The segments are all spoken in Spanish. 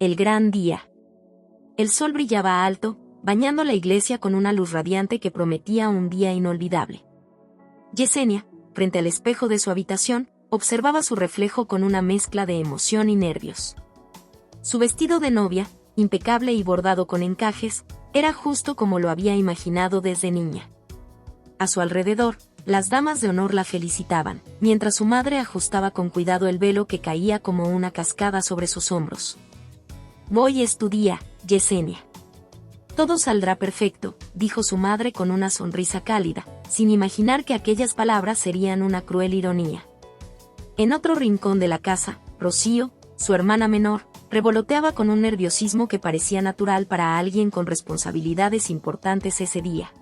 El gran día. El sol brillaba alto, bañando la iglesia con una luz radiante que prometía un día inolvidable. Yesenia, frente al espejo de su habitación, observaba su reflejo con una mezcla de emoción y nervios. Su vestido de novia, impecable y bordado con encajes, era justo como lo había imaginado desde niña. A su alrededor, las damas de honor la felicitaban, mientras su madre ajustaba con cuidado el velo que caía como una cascada sobre sus hombros. «Hoy es tu día, Yesenia. Todo saldrá perfecto», dijo su madre con una sonrisa cálida, sin imaginar que aquellas palabras serían una cruel ironía. En otro rincón de la casa, Rocío, su hermana menor, revoloteaba con un nerviosismo que parecía natural para alguien con responsabilidades importantes ese día.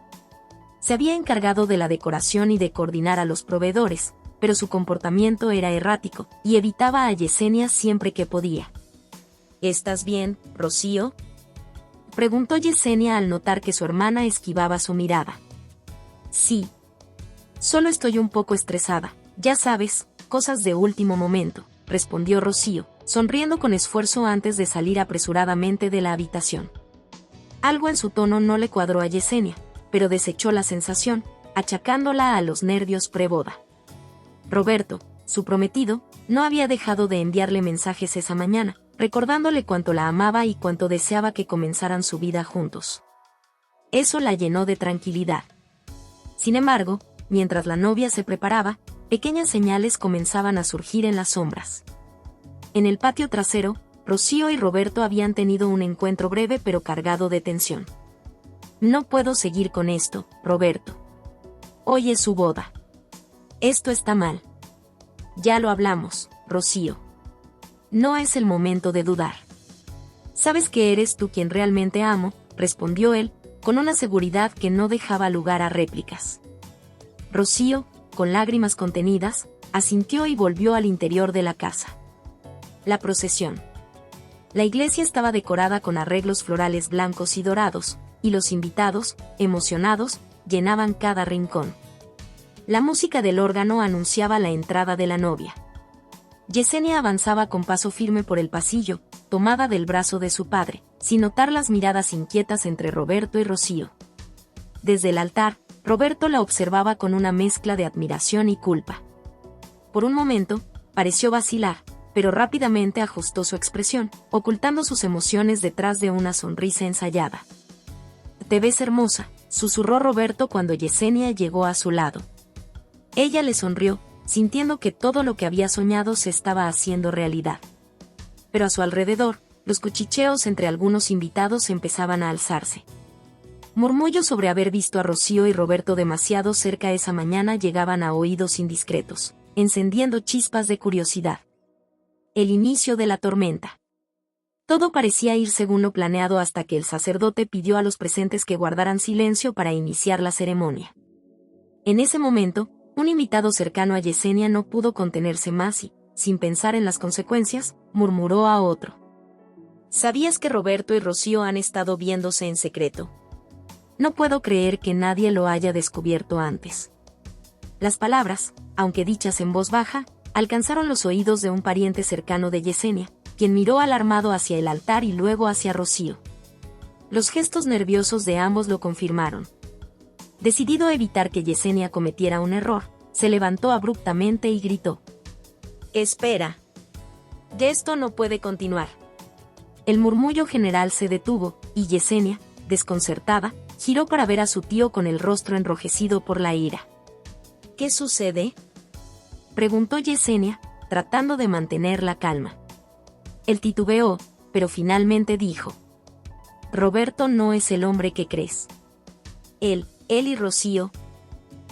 Se había encargado de la decoración y de coordinar a los proveedores, pero su comportamiento era errático, y evitaba a Yesenia siempre que podía. «¿Estás bien, Rocío?», preguntó Yesenia al notar que su hermana esquivaba su mirada. «Sí. Solo estoy un poco estresada, ya sabes, cosas de último momento», respondió Rocío, sonriendo con esfuerzo antes de salir apresuradamente de la habitación. Algo en su tono no le cuadró a Yesenia, pero desechó la sensación, achacándola a los nervios preboda. Roberto, su prometido, no había dejado de enviarle mensajes esa mañana, recordándole cuánto la amaba y cuánto deseaba que comenzaran su vida juntos. Eso la llenó de tranquilidad. Sin embargo, mientras la novia se preparaba, pequeñas señales comenzaban a surgir en las sombras. En el patio trasero, Rocío y Roberto habían tenido un encuentro breve pero cargado de tensión. «No puedo seguir con esto, Roberto. Hoy es su boda. Esto está mal». «Ya lo hablamos, Rocío. No es el momento de dudar. Sabes que eres tú quien realmente amo», respondió él, con una seguridad que no dejaba lugar a réplicas. Rocío, con lágrimas contenidas, asintió y volvió al interior de la casa. La procesión. La iglesia estaba decorada con arreglos florales blancos y dorados, y los invitados, emocionados, llenaban cada rincón. La música del órgano anunciaba la entrada de la novia. Yesenia avanzaba con paso firme por el pasillo, tomada del brazo de su padre, sin notar las miradas inquietas entre Roberto y Rocío. Desde el altar, Roberto la observaba con una mezcla de admiración y culpa. Por un momento, pareció vacilar, pero rápidamente ajustó su expresión, ocultando sus emociones detrás de una sonrisa ensayada. «Te ves hermosa», susurró Roberto cuando Yesenia llegó a su lado. Ella le sonrió, sintiendo que todo lo que había soñado se estaba haciendo realidad. Pero a su alrededor, los cuchicheos entre algunos invitados empezaban a alzarse. Murmullos sobre haber visto a Rocío y Roberto demasiado cerca esa mañana llegaban a oídos indiscretos, encendiendo chispas de curiosidad. El inicio de la tormenta. Todo parecía ir según lo planeado hasta que el sacerdote pidió a los presentes que guardaran silencio para iniciar la ceremonia. En ese momento, un invitado cercano a Yesenia no pudo contenerse más y, sin pensar en las consecuencias, murmuró a otro. «¿Sabías que Roberto y Rocío han estado viéndose en secreto? No puedo creer que nadie lo haya descubierto antes». Las palabras, aunque dichas en voz baja, alcanzaron los oídos de un pariente cercano de Yesenia, quien miró alarmado hacia el altar y luego hacia Rocío. Los gestos nerviosos de ambos lo confirmaron. Decidido a evitar que Yesenia cometiera un error, se levantó abruptamente y gritó. «Espera. Esto no puede continuar». El murmullo general se detuvo, y Yesenia, desconcertada, giró para ver a su tío con el rostro enrojecido por la ira. «¿Qué sucede?», preguntó Yesenia, tratando de mantener la calma. Él titubeó, pero finalmente dijo. «Roberto no es el hombre que crees. Él y Rocío».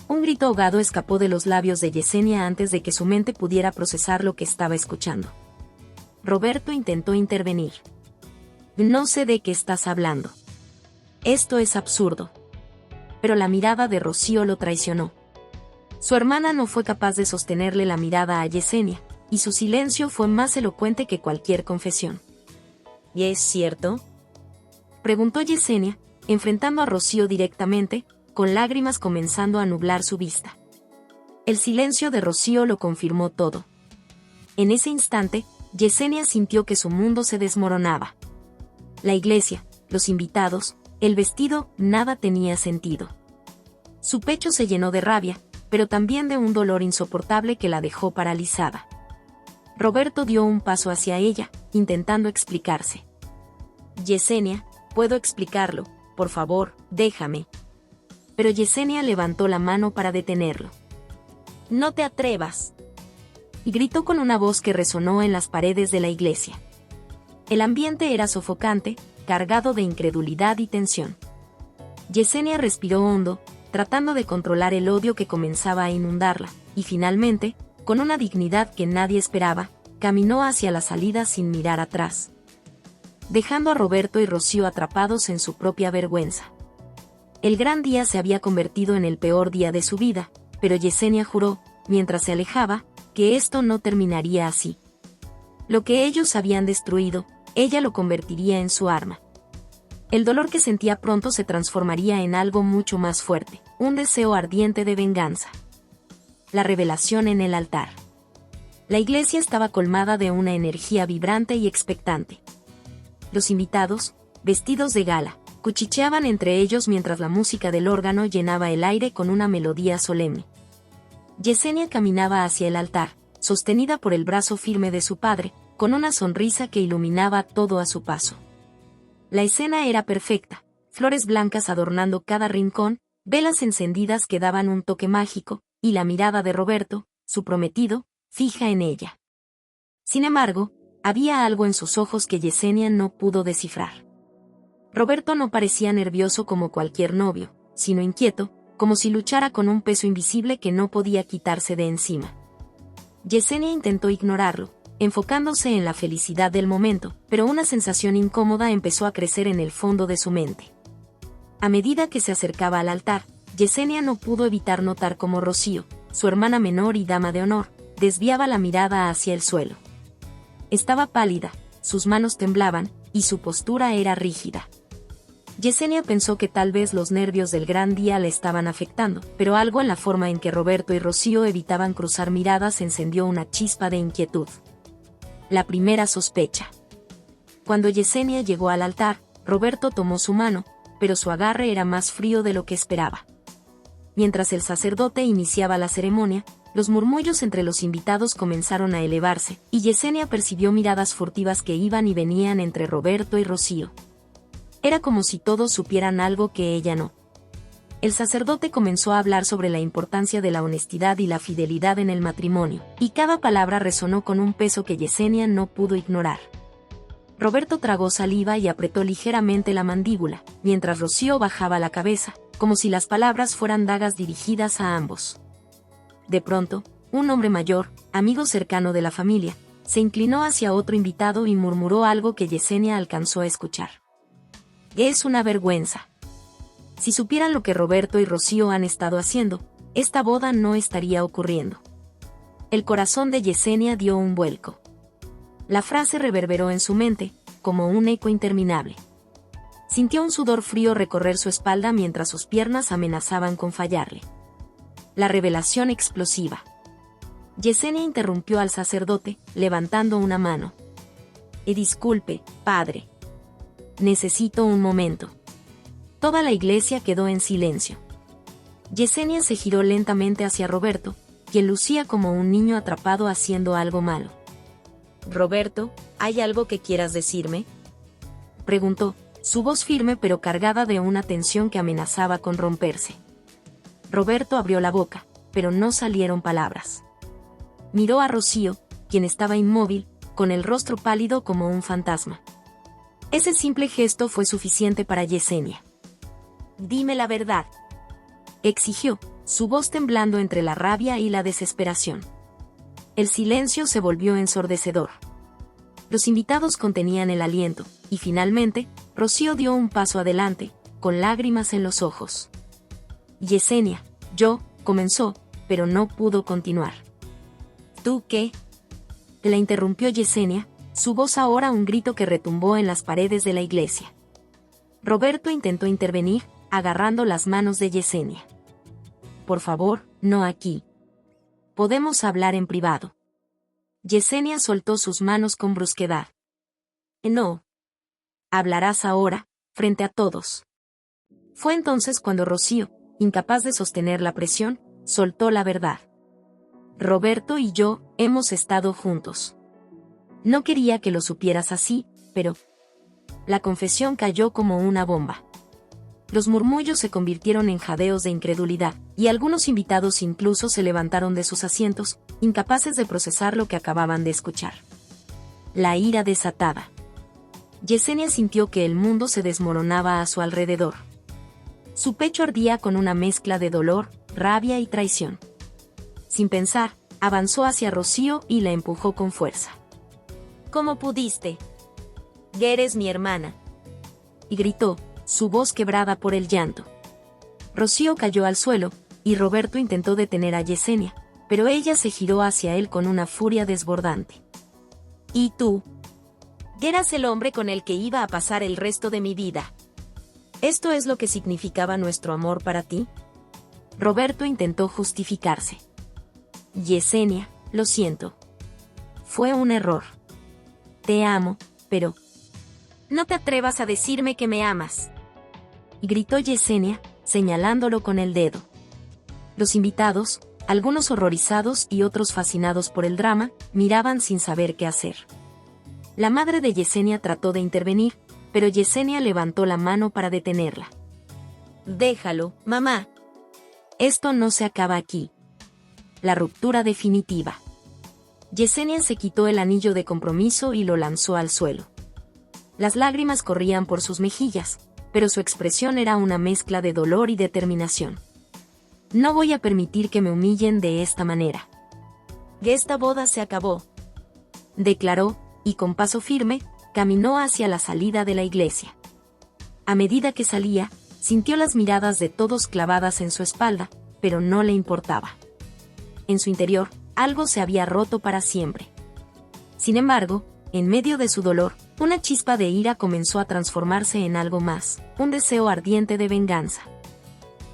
Un grito ahogado escapó de los labios de Yesenia antes de que su mente pudiera procesar lo que estaba escuchando. Roberto intentó intervenir. «No sé de qué estás hablando. Esto es absurdo». Pero la mirada de Rocío lo traicionó. Su hermana no fue capaz de sostenerle la mirada a Yesenia, y su silencio fue más elocuente que cualquier confesión. «¿Y es cierto?», preguntó Yesenia, enfrentando a Rocío directamente, con lágrimas comenzando a nublar su vista. El silencio de Rocío lo confirmó todo. En ese instante, Yesenia sintió que su mundo se desmoronaba. La iglesia, los invitados, el vestido, nada tenía sentido. Su pecho se llenó de rabia, pero también de un dolor insoportable que la dejó paralizada. Roberto dio un paso hacia ella, intentando explicarse. Yesenia, puedo explicarlo, por favor, déjame. Pero Yesenia levantó la mano para detenerlo. No te atrevas. Y gritó con una voz que resonó en las paredes de la iglesia. El ambiente era sofocante, cargado de incredulidad y tensión. Yesenia respiró hondo, tratando de controlar el odio que comenzaba a inundarla, y finalmente, con una dignidad que nadie esperaba, caminó hacia la salida sin mirar atrás, dejando a Roberto y Rocío atrapados en su propia vergüenza. El gran día se había convertido en el peor día de su vida, pero Yesenia juró, mientras se alejaba, que esto no terminaría así. Lo que ellos habían destruido, ella lo convertiría en su arma. El dolor que sentía pronto se transformaría en algo mucho más fuerte, un deseo ardiente de venganza. La revelación en el altar. La iglesia estaba colmada de una energía vibrante y expectante. Los invitados, vestidos de gala, cuchicheaban entre ellos mientras la música del órgano llenaba el aire con una melodía solemne. Yesenia caminaba hacia el altar, sostenida por el brazo firme de su padre, con una sonrisa que iluminaba todo a su paso. La escena era perfecta, flores blancas adornando cada rincón, velas encendidas que daban un toque mágico, y la mirada de Roberto, su prometido, fija en ella. Sin embargo, había algo en sus ojos que Yesenia no pudo descifrar. Roberto no parecía nervioso como cualquier novio, sino inquieto, como si luchara con un peso invisible que no podía quitarse de encima. Yesenia intentó ignorarlo, enfocándose en la felicidad del momento, pero una sensación incómoda empezó a crecer en el fondo de su mente. A medida que se acercaba al altar, Yesenia no pudo evitar notar cómo Rocío, su hermana menor y dama de honor, desviaba la mirada hacia el suelo. Estaba pálida, sus manos temblaban, y su postura era rígida. Yesenia pensó que tal vez los nervios del gran día le estaban afectando, pero algo en la forma en que Roberto y Rocío evitaban cruzar miradas encendió una chispa de inquietud. La primera sospecha. Cuando Yesenia llegó al altar, Roberto tomó su mano, pero su agarre era más frío de lo que esperaba. Mientras el sacerdote iniciaba la ceremonia, los murmullos entre los invitados comenzaron a elevarse, y Yesenia percibió miradas furtivas que iban y venían entre Roberto y Rocío. Era como si todos supieran algo que ella no. El sacerdote comenzó a hablar sobre la importancia de la honestidad y la fidelidad en el matrimonio, y cada palabra resonó con un peso que Yesenia no pudo ignorar. Roberto tragó saliva y apretó ligeramente la mandíbula, mientras Rocío bajaba la cabeza, como si las palabras fueran dagas dirigidas a ambos. De pronto, un hombre mayor, amigo cercano de la familia, se inclinó hacia otro invitado y murmuró algo que Yesenia alcanzó a escuchar. Es una vergüenza. Si supieran lo que Roberto y Rocío han estado haciendo, esta boda no estaría ocurriendo. El corazón de Yesenia dio un vuelco. La frase reverberó en su mente, como un eco interminable. Sintió un sudor frío recorrer su espalda mientras sus piernas amenazaban con fallarle. La revelación explosiva. Yesenia interrumpió al sacerdote, levantando una mano. Disculpe, padre. Necesito un momento. Toda la iglesia quedó en silencio. Yesenia se giró lentamente hacia Roberto, quien lucía como un niño atrapado haciendo algo malo. Roberto, ¿hay algo que quieras decirme?, preguntó, su voz firme pero cargada de una tensión que amenazaba con romperse. Roberto abrió la boca, pero no salieron palabras. Miró a Rocío, quien estaba inmóvil, con el rostro pálido como un fantasma. Ese simple gesto fue suficiente para Yesenia. Dime la verdad, exigió, su voz temblando entre la rabia y la desesperación. El silencio se volvió ensordecedor. Los invitados contenían el aliento, y finalmente, Rocío dio un paso adelante, con lágrimas en los ojos. Yesenia, comenzó, pero no pudo continuar. ¿Tú qué?, la interrumpió Yesenia, su voz ahora un grito que retumbó en las paredes de la iglesia. Roberto intentó intervenir, agarrando las manos de Yesenia. Por favor, no aquí. Podemos hablar en privado. Yesenia soltó sus manos con brusquedad. No. Hablarás ahora, frente a todos. Fue entonces cuando Rocío, incapaz de sostener la presión, soltó la verdad. Roberto y yo hemos estado juntos. No quería que lo supieras así, pero... La confesión cayó como una bomba. Los murmullos se convirtieron en jadeos de incredulidad, y algunos invitados incluso se levantaron de sus asientos, incapaces de procesar lo que acababan de escuchar. La ira desatada. Yesenia sintió que el mundo se desmoronaba a su alrededor. Su pecho ardía con una mezcla de dolor, rabia y traición. Sin pensar, avanzó hacia Rocío y la empujó con fuerza. ¿Cómo pudiste? Eres mi hermana. Y gritó, su voz quebrada por el llanto. Rocío cayó al suelo, y Roberto intentó detener a Yesenia, pero ella se giró hacia él con una furia desbordante. ¿Y tú? Eras el hombre con el que iba a pasar el resto de mi vida. ¿Esto es lo que significaba nuestro amor para ti? Roberto intentó justificarse. Yesenia, lo siento. Fue un error. Te amo, pero... No te atrevas a decirme que me amas. Gritó Yesenia, señalándolo con el dedo. Los invitados, algunos horrorizados y otros fascinados por el drama, miraban sin saber qué hacer. La madre de Yesenia trató de intervenir, pero Yesenia levantó la mano para detenerla. Déjalo, mamá. Esto no se acaba aquí. La ruptura definitiva. Yesenia se quitó el anillo de compromiso y lo lanzó al suelo. Las lágrimas corrían por sus mejillas, pero su expresión era una mezcla de dolor y determinación. No voy a permitir que me humillen de esta manera. Esta boda se acabó, declaró, y con paso firme, caminó hacia la salida de la iglesia. A medida que salía, sintió las miradas de todos clavadas en su espalda, pero no le importaba. En su interior, algo se había roto para siempre. Sin embargo, en medio de su dolor, una chispa de ira comenzó a transformarse en algo más, un deseo ardiente de venganza.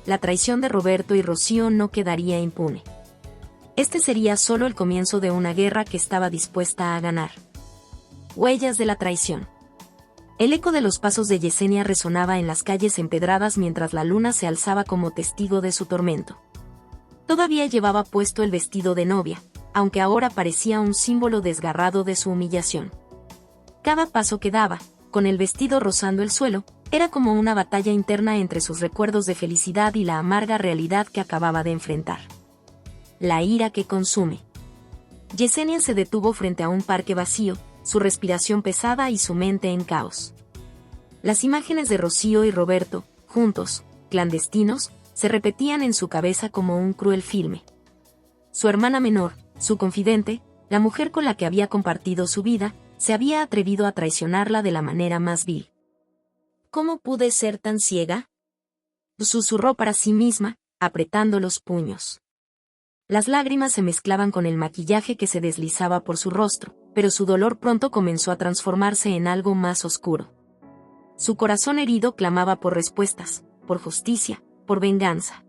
La traición de Roberto y Rocío no quedaría impune. Este sería solo el comienzo de una guerra que estaba dispuesta a ganar. Huellas de la traición. El eco de los pasos de Yesenia resonaba en las calles empedradas mientras la luna se alzaba como testigo de su tormento. Todavía llevaba puesto el vestido de novia, aunque ahora parecía un símbolo desgarrado de su humillación. Cada paso que daba, con el vestido rozando el suelo, era como una batalla interna entre sus recuerdos de felicidad y la amarga realidad que acababa de enfrentar. La ira que consume. Yesenia se detuvo frente a un parque vacío, su respiración pesada y su mente en caos. Las imágenes de Rocío y Roberto, juntos, clandestinos, se repetían en su cabeza como un cruel filme. Su hermana menor, su confidente, la mujer con la que había compartido su vida, se había atrevido a traicionarla de la manera más vil. ¿Cómo pude ser tan ciega? Susurró para sí misma, apretando los puños. Las lágrimas se mezclaban con el maquillaje que se deslizaba por su rostro, pero su dolor pronto comenzó a transformarse en algo más oscuro. Su corazón herido clamaba por respuestas, por justicia, por venganza.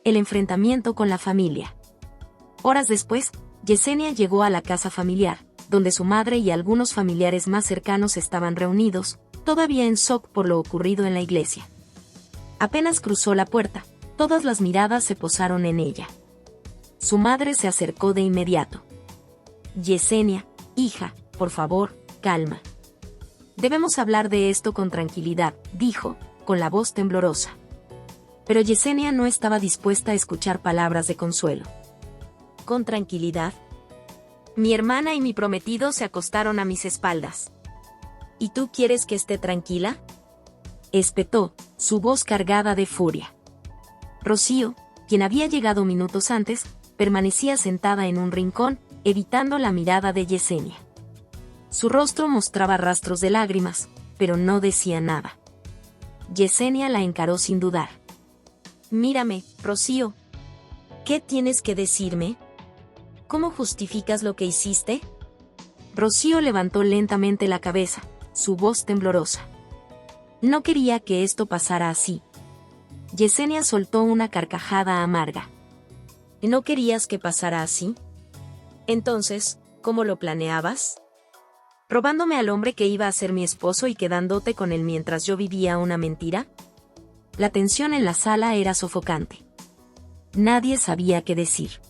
El enfrentamiento con la familia. Horas después, Yesenia llegó a la casa familiar, donde su madre y algunos familiares más cercanos estaban reunidos, todavía en shock por lo ocurrido en la iglesia. Apenas cruzó la puerta, todas las miradas se posaron en ella. Su madre se acercó de inmediato. Yesenia, hija, por favor, calma. Debemos hablar de esto con tranquilidad, dijo, con la voz temblorosa. Pero Yesenia no estaba dispuesta a escuchar palabras de consuelo. ¿Con tranquilidad? Mi hermana y mi prometido se acostaron a mis espaldas. ¿Y tú quieres que esté tranquila? Espetó, su voz cargada de furia. Rocío, quien había llegado minutos antes, permanecía sentada en un rincón, evitando la mirada de Yesenia. Su rostro mostraba rastros de lágrimas, pero no decía nada. Yesenia la encaró sin dudar. Mírame, Rocío. ¿Qué tienes que decirme? ¿Cómo justificas lo que hiciste? Rocío levantó lentamente la cabeza, su voz temblorosa. No quería que esto pasara así. Yesenia soltó una carcajada amarga. ¿No querías que pasara así? Entonces, ¿Cómo lo planeabas? ¿Robándome al hombre que iba a ser mi esposo y quedándote con él mientras yo vivía una mentira? La tensión en la sala era sofocante. Nadie sabía qué decir.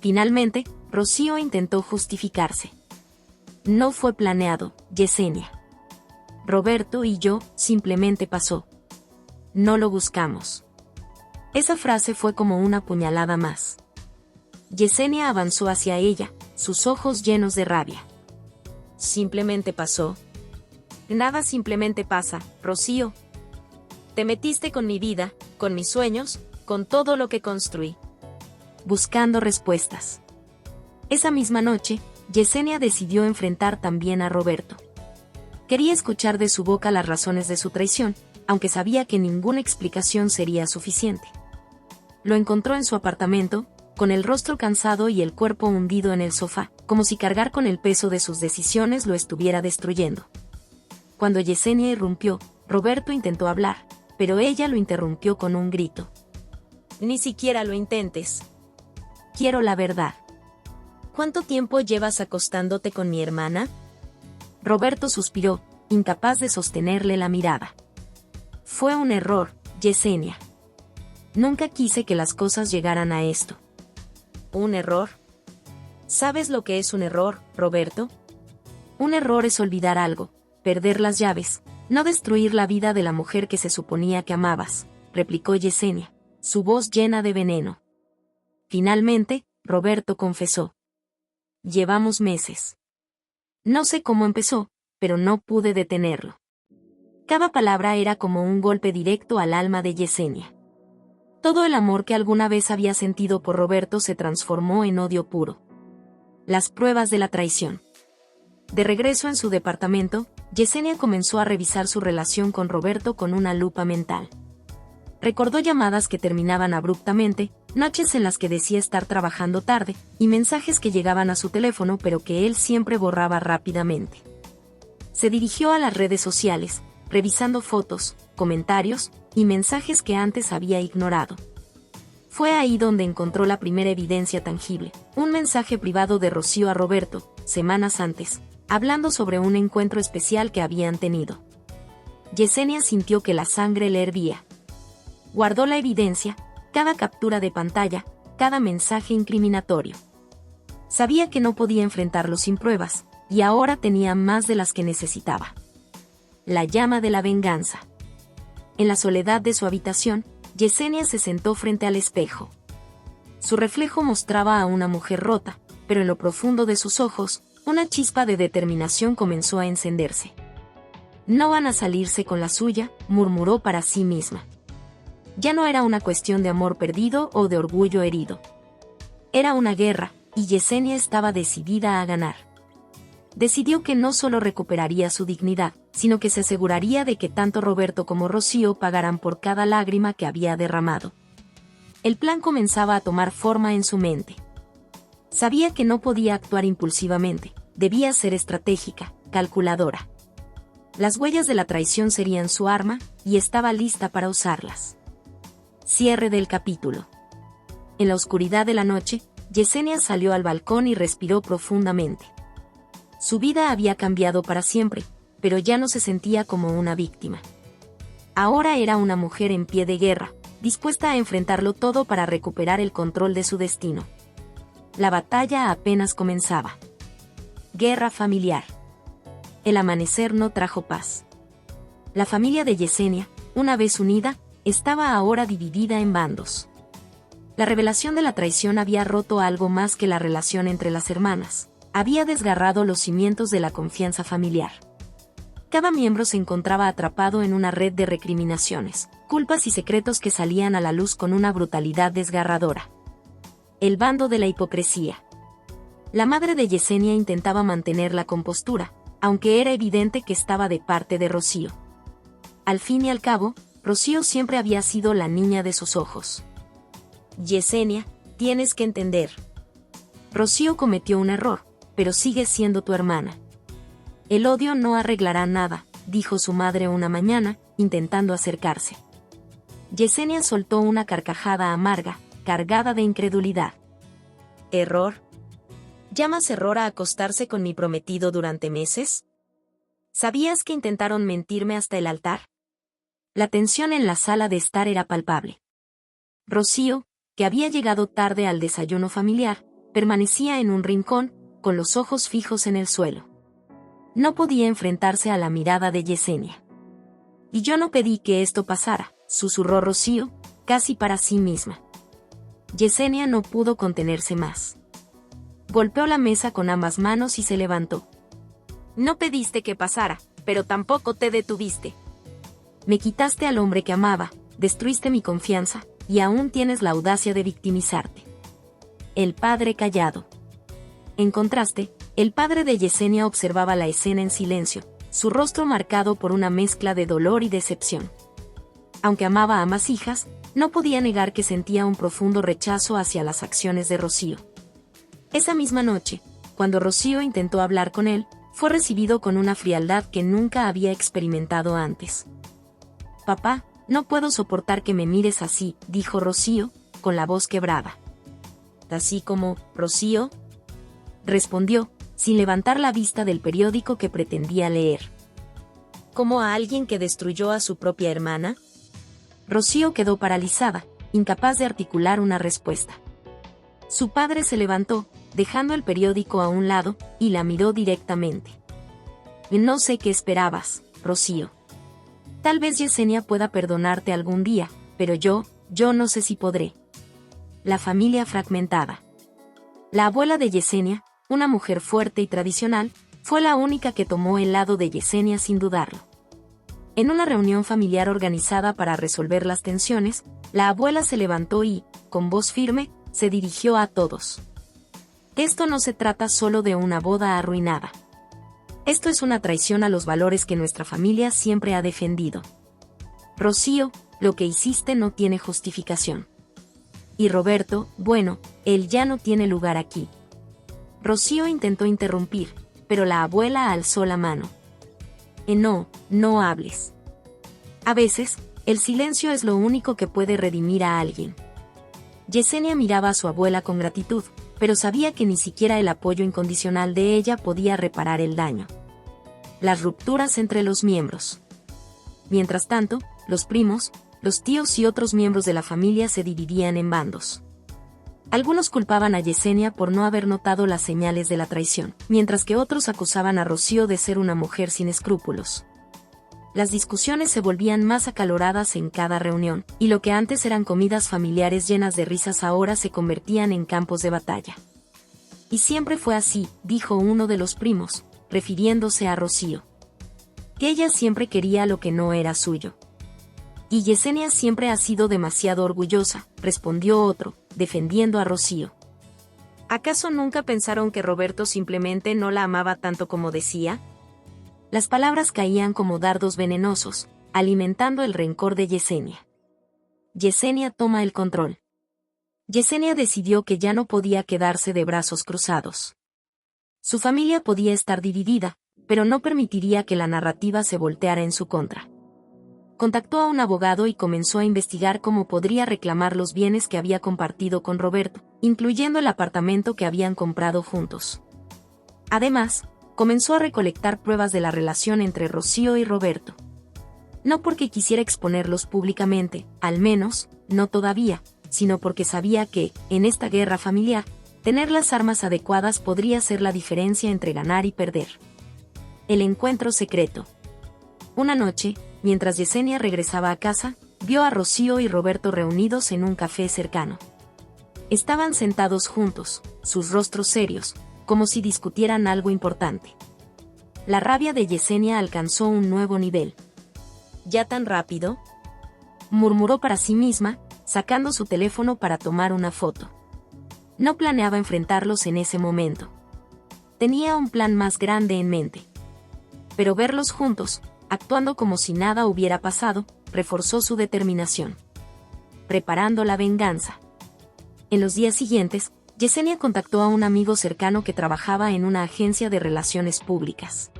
Finalmente, Rocío intentó justificarse. No fue planeado, Yesenia. Roberto y yo, simplemente pasó. No lo buscamos. Esa frase fue como una puñalada más. Yesenia avanzó hacia ella, sus ojos llenos de rabia. ¿Simplemente pasó? Nada simplemente pasa, Rocío. Te metiste con mi vida, con mis sueños, con todo lo que construí. Buscando respuestas. Esa misma noche, Yesenia decidió enfrentar también a Roberto. Quería escuchar de su boca las razones de su traición, aunque sabía que ninguna explicación sería suficiente. Lo encontró en su apartamento, con el rostro cansado y el cuerpo hundido en el sofá, como si cargar con el peso de sus decisiones lo estuviera destruyendo. Cuando Yesenia irrumpió, Roberto intentó hablar, pero ella lo interrumpió con un grito. Ni siquiera lo intentes. Quiero la verdad. ¿Cuánto tiempo llevas acostándote con mi hermana? Roberto suspiró, incapaz de sostenerle la mirada. Fue un error, Yesenia. Nunca quise que las cosas llegaran a esto. ¿Un error? ¿Sabes lo que es un error, Roberto? Un error es olvidar algo, perder las llaves, no destruir la vida de la mujer que se suponía que amabas, replicó Yesenia, su voz llena de veneno. Finalmente, Roberto confesó. Llevamos meses. No sé cómo empezó, pero no pude detenerlo. Cada palabra era como un golpe directo al alma de Yesenia. Todo el amor que alguna vez había sentido por Roberto se transformó en odio puro. Las pruebas de la traición. De regreso en su departamento, Yesenia comenzó a revisar su relación con Roberto con una lupa mental. Recordó llamadas que terminaban abruptamente, noches en las que decía estar trabajando tarde, y mensajes que llegaban a su teléfono pero que él siempre borraba rápidamente. Se dirigió a las redes sociales, revisando fotos, comentarios y mensajes que antes había ignorado. Fue ahí donde encontró la primera evidencia tangible, un mensaje privado de Rocío a Roberto, semanas antes, hablando sobre un encuentro especial que habían tenido. Yesenia sintió que la sangre le hervía. Guardó la evidencia, cada captura de pantalla, cada mensaje incriminatorio. Sabía que no podía enfrentarlo sin pruebas, y ahora tenía más de las que necesitaba. La llama de la venganza. En la soledad de su habitación, Yesenia se sentó frente al espejo. Su reflejo mostraba a una mujer rota, pero en lo profundo de sus ojos, una chispa de determinación comenzó a encenderse. No van a salirse con la suya, murmuró para sí misma. Ya no era una cuestión de amor perdido o de orgullo herido. Era una guerra, y Yesenia estaba decidida a ganar. Decidió que no solo recuperaría su dignidad, sino que se aseguraría de que tanto Roberto como Rocío pagaran por cada lágrima que había derramado. El plan comenzaba a tomar forma en su mente. Sabía que no podía actuar impulsivamente, debía ser estratégica, calculadora. Las huellas de la traición serían su arma, y estaba lista para usarlas. Cierre del capítulo. En la oscuridad de la noche, Yesenia salió al balcón y respiró profundamente. Su vida había cambiado para siempre, pero ya no se sentía como una víctima. Ahora era una mujer en pie de guerra, dispuesta a enfrentarlo todo para recuperar el control de su destino. La batalla apenas comenzaba. Guerra familiar. El amanecer no trajo paz. La familia de Yesenia, una vez unida, estaba ahora dividida en bandos. La revelación de la traición había roto algo más que la relación entre las hermanas. Había desgarrado los cimientos de la confianza familiar. Cada miembro se encontraba atrapado en una red de recriminaciones, culpas y secretos que salían a la luz con una brutalidad desgarradora. El bando de la hipocresía. La madre de Yesenia intentaba mantener la compostura, aunque era evidente que estaba de parte de Rocío. Al fin y al cabo, Rocío siempre había sido la niña de sus ojos. Yesenia, tienes que entender. Rocío cometió un error, pero sigue siendo tu hermana. El odio no arreglará nada, dijo su madre una mañana, intentando acercarse. Yesenia soltó una carcajada amarga, cargada de incredulidad. ¿Error? ¿Llamas error a acostarse con mi prometido durante meses? ¿Sabías que intentaron mentirme hasta el altar? La tensión en la sala de estar era palpable. Rocío, que había llegado tarde al desayuno familiar, permanecía en un rincón, con los ojos fijos en el suelo. No podía enfrentarse a la mirada de Yesenia. Y yo no pedí que esto pasara, susurró Rocío, casi para sí misma. Yesenia no pudo contenerse más. Golpeó la mesa con ambas manos y se levantó. No pediste que pasara, pero tampoco te detuviste. Me quitaste al hombre que amaba, destruiste mi confianza, y aún tienes la audacia de victimizarte. El padre callado. En contraste, el padre de Yesenia observaba la escena en silencio, su rostro marcado por una mezcla de dolor y decepción. Aunque amaba a ambas hijas, no podía negar que sentía un profundo rechazo hacia las acciones de Rocío. Esa misma noche, cuando Rocío intentó hablar con él, fue recibido con una frialdad que nunca había experimentado antes. «Papá, no puedo soportar que me mires así», dijo Rocío, con la voz quebrada. «¿Así como, Rocío?», respondió, sin levantar la vista del periódico que pretendía leer. «¿Como a alguien que destruyó a su propia hermana?». Rocío quedó paralizada, incapaz de articular una respuesta. Su padre se levantó, dejando el periódico a un lado, y la miró directamente. «No sé qué esperabas, Rocío. Tal vez Yesenia pueda perdonarte algún día, pero yo no sé si podré». La familia fragmentada. La abuela de Yesenia, una mujer fuerte y tradicional, fue la única que tomó el lado de Yesenia sin dudarlo. En una reunión familiar organizada para resolver las tensiones, la abuela se levantó y, con voz firme, se dirigió a todos. «Esto no se trata solo de una boda arruinada. Esto es una traición a los valores que nuestra familia siempre ha defendido. Rocío, lo que hiciste no tiene justificación. Y Roberto, bueno, él ya no tiene lugar aquí». Rocío intentó interrumpir, pero la abuela alzó la mano. No hables. A veces, el silencio es lo único que puede redimir a alguien. Yesenia miraba a su abuela con gratitud, pero sabía que ni siquiera el apoyo incondicional de ella podía reparar el daño. Las rupturas entre los miembros. Mientras tanto, los primos, los tíos y otros miembros de la familia se dividían en bandos. Algunos culpaban a Yesenia por no haber notado las señales de la traición, mientras que otros acusaban a Rocío de ser una mujer sin escrúpulos. Las discusiones se volvían más acaloradas en cada reunión, y lo que antes eran comidas familiares llenas de risas ahora se convertían en campos de batalla. «Y siempre fue así», dijo uno de los primos, refiriéndose a Rocío. «Que ella siempre quería lo que no era suyo». «Y Yesenia siempre ha sido demasiado orgullosa», respondió otro, defendiendo a Rocío. «¿Acaso nunca pensaron que Roberto simplemente no la amaba tanto como decía?». Las palabras caían como dardos venenosos, alimentando el rencor de Yesenia. Yesenia toma el control. Yesenia decidió que ya no podía quedarse de brazos cruzados. Su familia podía estar dividida, pero no permitiría que la narrativa se volteara en su contra. Contactó a un abogado y comenzó a investigar cómo podría reclamar los bienes que había compartido con Roberto, incluyendo el apartamento que habían comprado juntos. Además, comenzó a recolectar pruebas de la relación entre Rocío y Roberto. No porque quisiera exponerlos públicamente, al menos, no todavía, sino porque sabía que, en esta guerra familiar, tener las armas adecuadas podría ser la diferencia entre ganar y perder. El encuentro secreto. Una noche, mientras Yesenia regresaba a casa, vio a Rocío y Roberto reunidos en un café cercano. Estaban sentados juntos, sus rostros serios, como si discutieran algo importante. La rabia de Yesenia alcanzó un nuevo nivel. «¿Ya tan rápido?», murmuró para sí misma, sacando su teléfono para tomar una foto. No planeaba enfrentarlos en ese momento. Tenía un plan más grande en mente. Pero verlos juntos, actuando como si nada hubiera pasado, reforzó su determinación. Preparando la venganza. En los días siguientes, Yesenia contactó a un amigo cercano que trabajaba en una agencia de relaciones públicas.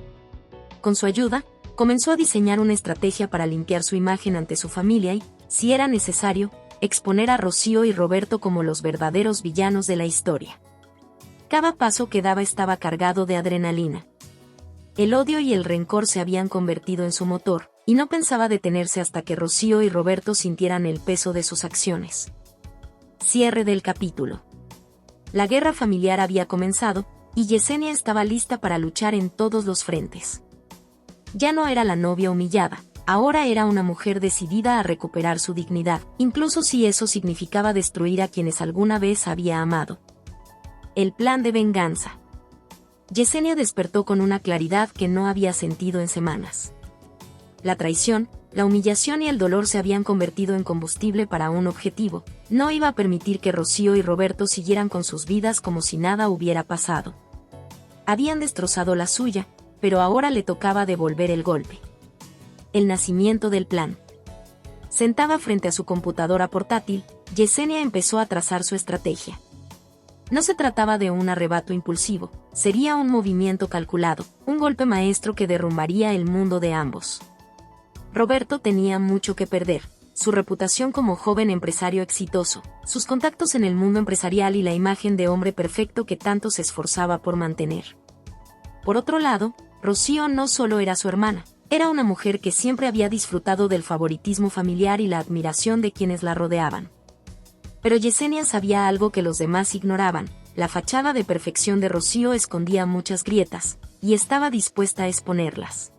Con su ayuda, comenzó a diseñar una estrategia para limpiar su imagen ante su familia y, si era necesario, exponer a Rocío y Roberto como los verdaderos villanos de la historia. Cada paso que daba estaba cargado de adrenalina. El odio y el rencor se habían convertido en su motor, y no pensaba detenerse hasta que Rocío y Roberto sintieran el peso de sus acciones. Cierre del capítulo. La guerra familiar había comenzado, y Yesenia estaba lista para luchar en todos los frentes. Ya no era la novia humillada, ahora era una mujer decidida a recuperar su dignidad, incluso si eso significaba destruir a quienes alguna vez había amado. El plan de venganza. Yesenia despertó con una claridad que no había sentido en semanas. La traición, la humillación y el dolor se habían convertido en combustible para un objetivo. No iba a permitir que Rocío y Roberto siguieran con sus vidas como si nada hubiera pasado. Habían destrozado la suya, pero ahora le tocaba devolver el golpe. El nacimiento del plan. Sentada frente a su computadora portátil, Yesenia empezó a trazar su estrategia. No se trataba de un arrebato impulsivo, sería un movimiento calculado, un golpe maestro que derrumbaría el mundo de ambos. Roberto tenía mucho que perder, su reputación como joven empresario exitoso, sus contactos en el mundo empresarial y la imagen de hombre perfecto que tanto se esforzaba por mantener. Por otro lado, Rocío no solo era su hermana, era una mujer que siempre había disfrutado del favoritismo familiar y la admiración de quienes la rodeaban. Pero Yesenia sabía algo que los demás ignoraban: la fachada de perfección de Rocío escondía muchas grietas, y estaba dispuesta a exponerlas.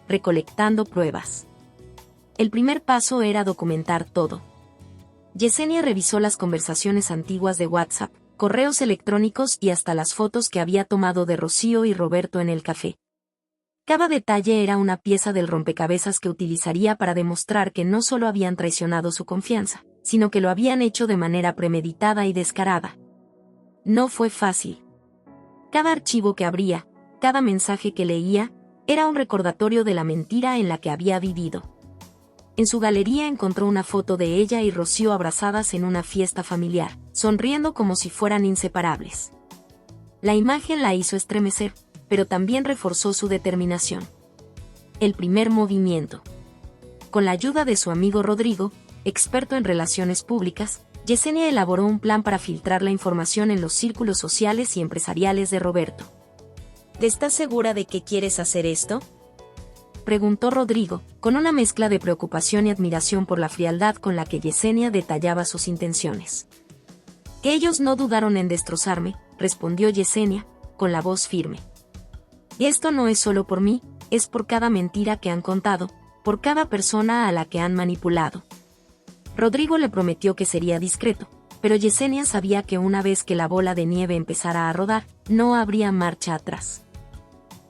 Recolectando pruebas. El primer paso era documentar todo. Yesenia revisó las conversaciones antiguas de WhatsApp, correos electrónicos y hasta las fotos que había tomado de Rocío y Roberto en el café. Cada detalle era una pieza del rompecabezas que utilizaría para demostrar que no solo habían traicionado su confianza, sino que lo habían hecho de manera premeditada y descarada. No fue fácil. Cada archivo que abría, cada mensaje que leía, era un recordatorio de la mentira en la que había vivido. En su galería encontró una foto de ella y Rocío abrazadas en una fiesta familiar, sonriendo como si fueran inseparables. La imagen la hizo estremecer, pero también reforzó su determinación. El primer movimiento. Con la ayuda de su amigo Rodrigo, experto en relaciones públicas, Yesenia elaboró un plan para filtrar la información en los círculos sociales y empresariales de Roberto. ¿Estás segura de que quieres hacer esto?, preguntó Rodrigo, con una mezcla de preocupación y admiración por la frialdad con la que Yesenia detallaba sus intenciones. Que ellos no dudaron en destrozarme, respondió Yesenia, con la voz firme. Y esto no es solo por mí, es por cada mentira que han contado, por cada persona a la que han manipulado. Rodrigo le prometió que sería discreto, pero Yesenia sabía que una vez que la bola de nieve empezara a rodar, no habría marcha atrás.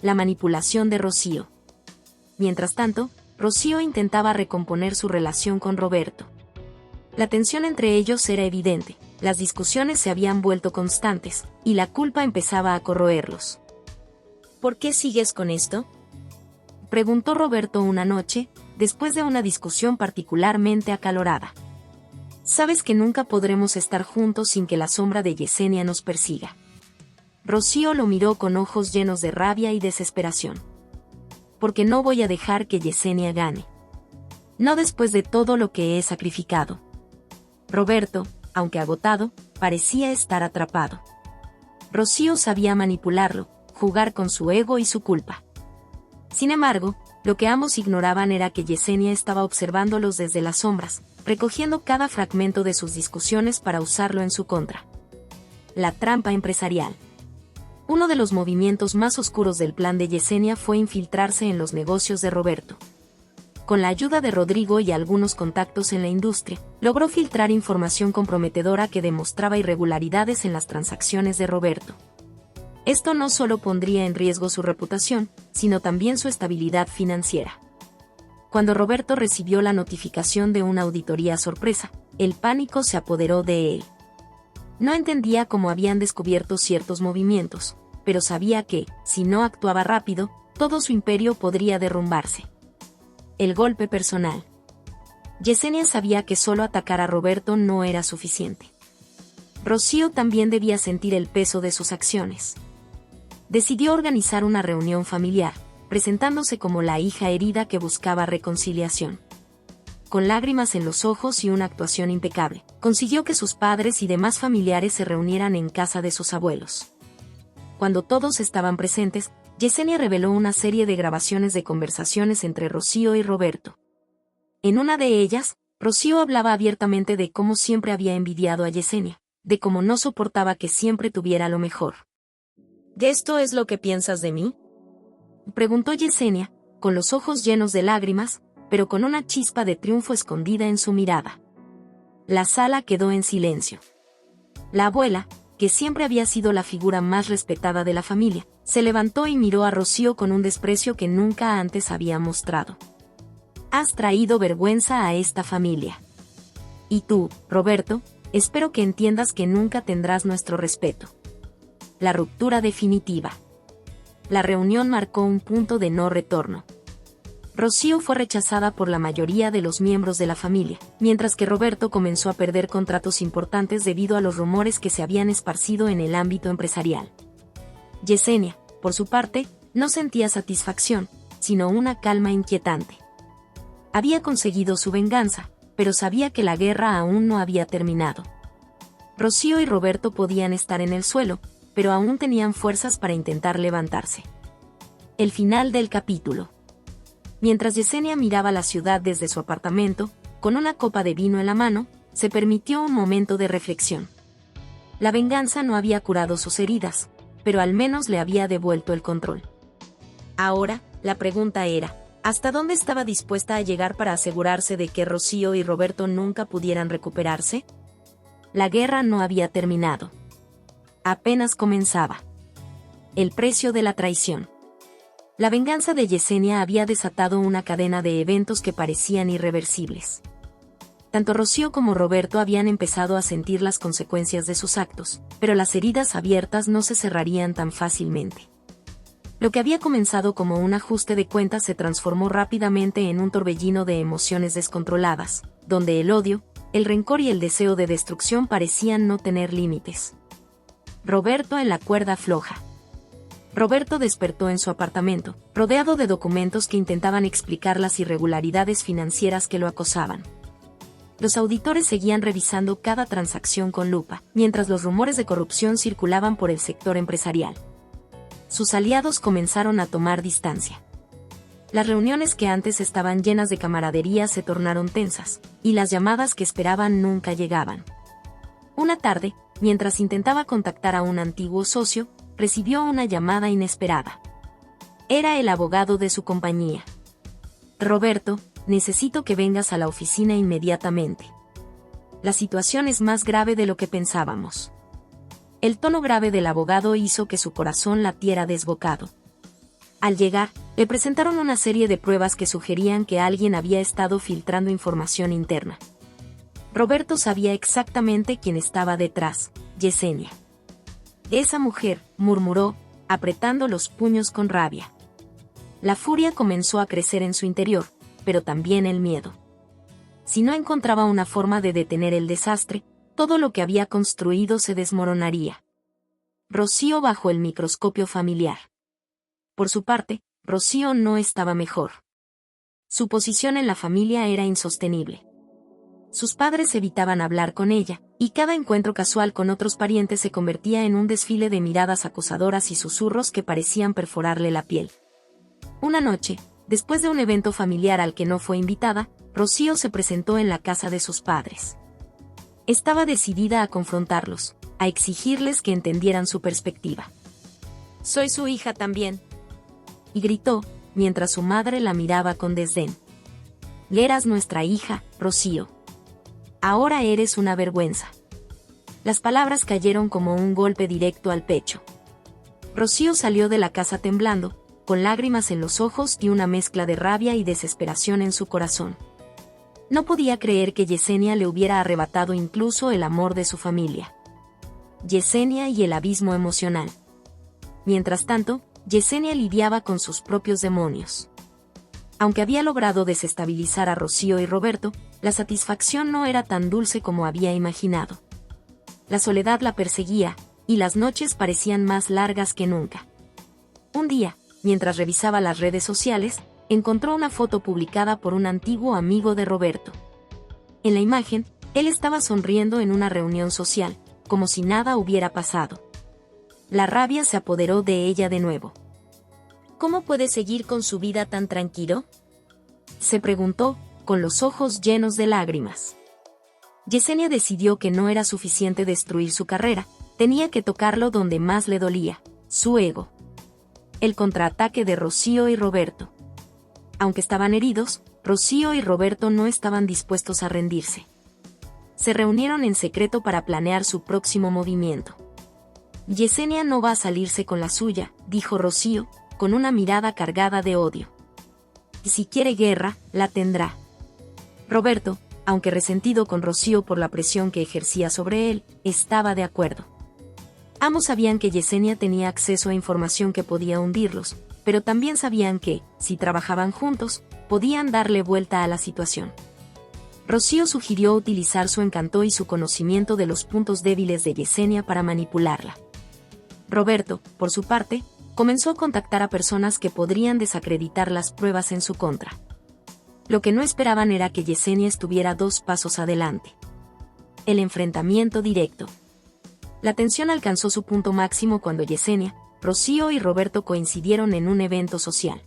La manipulación de Rocío. Mientras tanto, Rocío intentaba recomponer su relación con Roberto. La tensión entre ellos era evidente, las discusiones se habían vuelto constantes, y la culpa empezaba a corroerlos. ¿Por qué sigues con esto?, preguntó Roberto una noche, después de una discusión particularmente acalorada. Sabes que nunca podremos estar juntos sin que la sombra de Yesenia nos persiga. Rocío lo miró con ojos llenos de rabia y desesperación. Porque no voy a dejar que Yesenia gane. No después de todo lo que he sacrificado. Roberto, aunque agotado, parecía estar atrapado. Rocío sabía manipularlo, jugar con su ego y su culpa. Sin embargo, lo que ambos ignoraban era que Yesenia estaba observándolos desde las sombras, recogiendo cada fragmento de sus discusiones para usarlo en su contra. La trampa empresarial. Uno de los movimientos más oscuros del plan de Yesenia fue infiltrarse en los negocios de Roberto. Con la ayuda de Rodrigo y algunos contactos en la industria, logró filtrar información comprometedora que demostraba irregularidades en las transacciones de Roberto. Esto no solo pondría en riesgo su reputación, sino también su estabilidad financiera. Cuando Roberto recibió la notificación de una auditoría sorpresa, el pánico se apoderó de él. No entendía cómo habían descubierto ciertos movimientos, pero sabía que, si no actuaba rápido, todo su imperio podría derrumbarse. El golpe personal. Yesenia sabía que solo atacar a Roberto no era suficiente. Rocío también debía sentir el peso de sus acciones. Decidió organizar una reunión familiar, presentándose como la hija herida que buscaba reconciliación. Con lágrimas en los ojos y una actuación impecable, consiguió que sus padres y demás familiares se reunieran en casa de sus abuelos. Cuando todos estaban presentes, Yesenia reveló una serie de grabaciones de conversaciones entre Rocío y Roberto. En una de ellas, Rocío hablaba abiertamente de cómo siempre había envidiado a Yesenia, de cómo no soportaba que siempre tuviera lo mejor. ¿De esto es lo que piensas de mí?, preguntó Yesenia, con los ojos llenos de lágrimas, pero con una chispa de triunfo escondida en su mirada. La sala quedó en silencio. La abuela, que siempre había sido la figura más respetada de la familia, se levantó y miró a Rocío con un desprecio que nunca antes había mostrado. Has traído vergüenza a esta familia. Y tú, Roberto, espero que entiendas que nunca tendrás nuestro respeto. La ruptura definitiva. La reunión marcó un punto de no retorno. Rocío fue rechazada por la mayoría de los miembros de la familia, mientras que Roberto comenzó a perder contratos importantes debido a los rumores que se habían esparcido en el ámbito empresarial. Yesenia, por su parte, no sentía satisfacción, sino una calma inquietante. Había conseguido su venganza, pero sabía que la guerra aún no había terminado. Rocío y Roberto podían estar en el suelo, pero aún tenían fuerzas para intentar levantarse. El final del capítulo. Mientras Yesenia miraba la ciudad desde su apartamento, con una copa de vino en la mano, se permitió un momento de reflexión. La venganza no había curado sus heridas, pero al menos le había devuelto el control. Ahora, la pregunta era, ¿hasta dónde estaba dispuesta a llegar para asegurarse de que Rocío y Roberto nunca pudieran recuperarse? La guerra no había terminado. Apenas comenzaba. El precio de la traición. La venganza de Yesenia había desatado una cadena de eventos que parecían irreversibles. Tanto Rocío como Roberto habían empezado a sentir las consecuencias de sus actos, pero las heridas abiertas no se cerrarían tan fácilmente. Lo que había comenzado como un ajuste de cuentas se transformó rápidamente en un torbellino de emociones descontroladas, donde el odio, el rencor y el deseo de destrucción parecían no tener límites. Roberto en la cuerda floja. Roberto despertó en su apartamento, rodeado de documentos que intentaban explicar las irregularidades financieras que lo acosaban. Los auditores seguían revisando cada transacción con lupa, mientras los rumores de corrupción circulaban por el sector empresarial. Sus aliados comenzaron a tomar distancia. Las reuniones que antes estaban llenas de camaradería se tornaron tensas, y las llamadas que esperaban nunca llegaban. Una tarde, mientras intentaba contactar a un antiguo socio, recibió una llamada inesperada. Era el abogado de su compañía. Roberto, necesito que vengas a la oficina inmediatamente. La situación es más grave de lo que pensábamos. El tono grave del abogado hizo que su corazón latiera desbocado. Al llegar, le presentaron una serie de pruebas que sugerían que alguien había estado filtrando información interna. Roberto sabía exactamente quién estaba detrás, Yesenia. Esa mujer, murmuró, apretando los puños con rabia. La furia comenzó a crecer en su interior, pero también el miedo. Si no encontraba una forma de detener el desastre, todo lo que había construido se desmoronaría. Rocío bajo el microscopio familiar. Por su parte, Rocío no estaba mejor. Su posición en la familia era insostenible. Sus padres evitaban hablar con ella, y cada encuentro casual con otros parientes se convertía en un desfile de miradas acusadoras y susurros que parecían perforarle la piel. Una noche, después de un evento familiar al que no fue invitada, Rocío se presentó en la casa de sus padres. Estaba decidida a confrontarlos, a exigirles que entendieran su perspectiva. Soy su hija también. Y gritó, mientras su madre la miraba con desdén. Eras nuestra hija, Rocío. Ahora eres una vergüenza. Las palabras cayeron como un golpe directo al pecho. Rocío salió de la casa temblando, con lágrimas en los ojos y una mezcla de rabia y desesperación en su corazón. No podía creer que Yesenia le hubiera arrebatado incluso el amor de su familia. Yesenia y el abismo emocional. Mientras tanto, Yesenia lidiaba con sus propios demonios. Aunque había logrado desestabilizar a Rocío y Roberto, la satisfacción no era tan dulce como había imaginado. La soledad la perseguía, y las noches parecían más largas que nunca. Un día, mientras revisaba las redes sociales, encontró una foto publicada por un antiguo amigo de Roberto. En la imagen, él estaba sonriendo en una reunión social, como si nada hubiera pasado. La rabia se apoderó de ella de nuevo. ¿Cómo puede seguir con su vida tan tranquilo?, se preguntó, con los ojos llenos de lágrimas. Yesenia decidió que no era suficiente destruir su carrera, tenía que tocarlo donde más le dolía, su ego. El contraataque de Rocío y Roberto. Aunque estaban heridos, Rocío y Roberto no estaban dispuestos a rendirse. Se reunieron en secreto para planear su próximo movimiento. Yesenia no va a salirse con la suya, dijo Rocío, con una mirada cargada de odio. Y si quiere guerra, la tendrá. Roberto, aunque resentido con Rocío por la presión que ejercía sobre él, estaba de acuerdo. Ambos sabían que Yesenia tenía acceso a información que podía hundirlos, pero también sabían que, si trabajaban juntos, podían darle vuelta a la situación. Rocío sugirió utilizar su encanto y su conocimiento de los puntos débiles de Yesenia para manipularla. Roberto, por su parte, comenzó a contactar a personas que podrían desacreditar las pruebas en su contra. Lo que no esperaban era que Yesenia estuviera 2 pasos adelante. El enfrentamiento directo. La tensión alcanzó su punto máximo cuando Yesenia, Rocío y Roberto coincidieron en un evento social.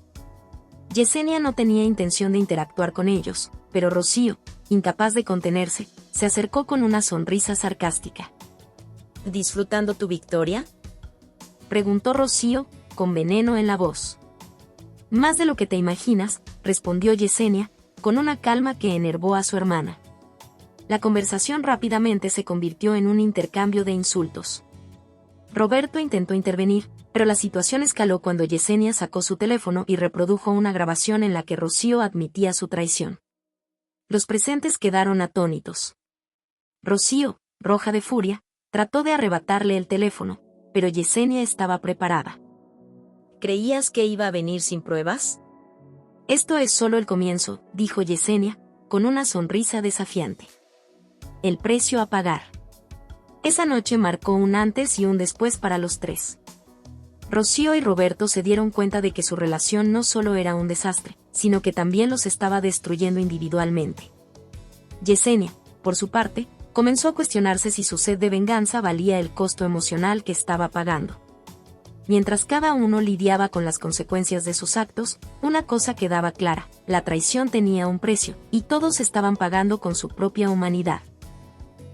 Yesenia no tenía intención de interactuar con ellos, pero Rocío, incapaz de contenerse, se acercó con una sonrisa sarcástica. ¿Disfrutando tu victoria?, preguntó Rocío, con veneno en la voz. Más de lo que te imaginas, respondió Yesenia, con una calma que enervó a su hermana. La conversación rápidamente se convirtió en un intercambio de insultos. Roberto intentó intervenir, pero la situación escaló cuando Yesenia sacó su teléfono y reprodujo una grabación en la que Rocío admitía su traición. Los presentes quedaron atónitos. Rocío, roja de furia, trató de arrebatarle el teléfono, pero Yesenia estaba preparada. ¿Creías que iba a venir sin pruebas? Esto es solo el comienzo, dijo Yesenia, con una sonrisa desafiante. El precio a pagar. Esa noche marcó un antes y un después para los tres. Rocío y Roberto se dieron cuenta de que su relación no solo era un desastre, sino que también los estaba destruyendo individualmente. Yesenia, por su parte, comenzó a cuestionarse si su sed de venganza valía el costo emocional que estaba pagando. Mientras cada uno lidiaba con las consecuencias de sus actos, una cosa quedaba clara: la traición tenía un precio, y todos estaban pagando con su propia humanidad.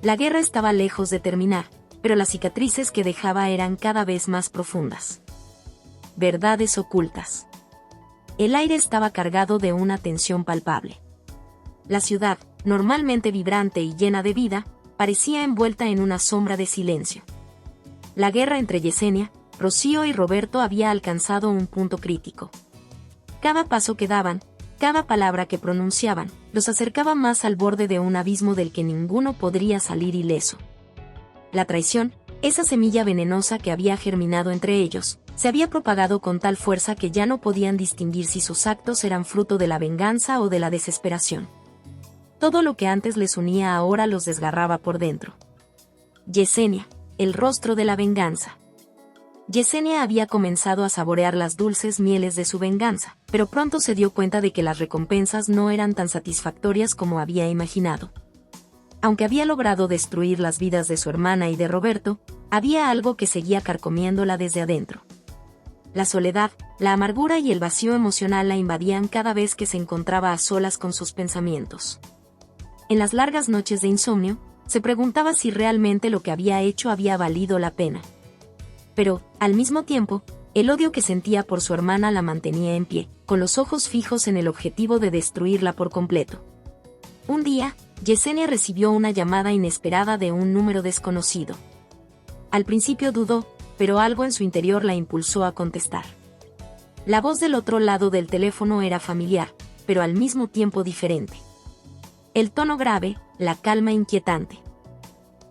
La guerra estaba lejos de terminar, pero las cicatrices que dejaba eran cada vez más profundas. Verdades ocultas. El aire estaba cargado de una tensión palpable. La ciudad, normalmente vibrante y llena de vida, parecía envuelta en una sombra de silencio. La guerra entre Yesenia, Rocío y Roberto había alcanzado un punto crítico. Cada paso que daban, cada palabra que pronunciaban, los acercaba más al borde de un abismo del que ninguno podría salir ileso. La traición, esa semilla venenosa que había germinado entre ellos, se había propagado con tal fuerza que ya no podían distinguir si sus actos eran fruto de la venganza o de la desesperación. Todo lo que antes les unía ahora los desgarraba por dentro. Yesenia, el rostro de la venganza. Yesenia había comenzado a saborear las dulces mieles de su venganza, pero pronto se dio cuenta de que las recompensas no eran tan satisfactorias como había imaginado. Aunque había logrado destruir las vidas de su hermana y de Roberto, había algo que seguía carcomiéndola desde adentro. La soledad, la amargura y el vacío emocional la invadían cada vez que se encontraba a solas con sus pensamientos. En las largas noches de insomnio, se preguntaba si realmente lo que había hecho había valido la pena. Pero, al mismo tiempo, el odio que sentía por su hermana la mantenía en pie, con los ojos fijos en el objetivo de destruirla por completo. Un día, Yesenia recibió una llamada inesperada de un número desconocido. Al principio dudó, pero algo en su interior la impulsó a contestar. La voz del otro lado del teléfono era familiar, pero al mismo tiempo diferente. El tono grave, la calma inquietante.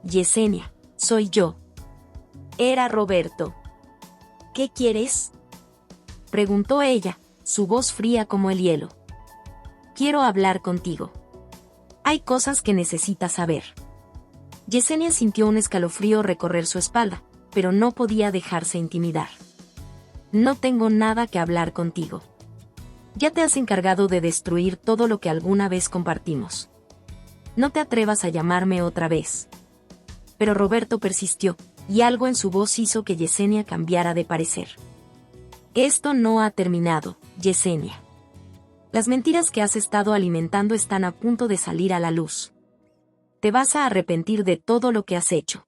Yesenia, soy yo. Era Roberto. ¿Qué quieres?, preguntó ella, su voz fría como el hielo. Quiero hablar contigo. Hay cosas que necesitas saber. Yesenia sintió un escalofrío recorrer su espalda, pero no podía dejarse intimidar. No tengo nada que hablar contigo. Ya te has encargado de destruir todo lo que alguna vez compartimos. No te atrevas a llamarme otra vez. Pero Roberto persistió, y algo en su voz hizo que Yesenia cambiara de parecer. Esto no ha terminado, Yesenia. Las mentiras que has estado alimentando están a punto de salir a la luz. Te vas a arrepentir de todo lo que has hecho.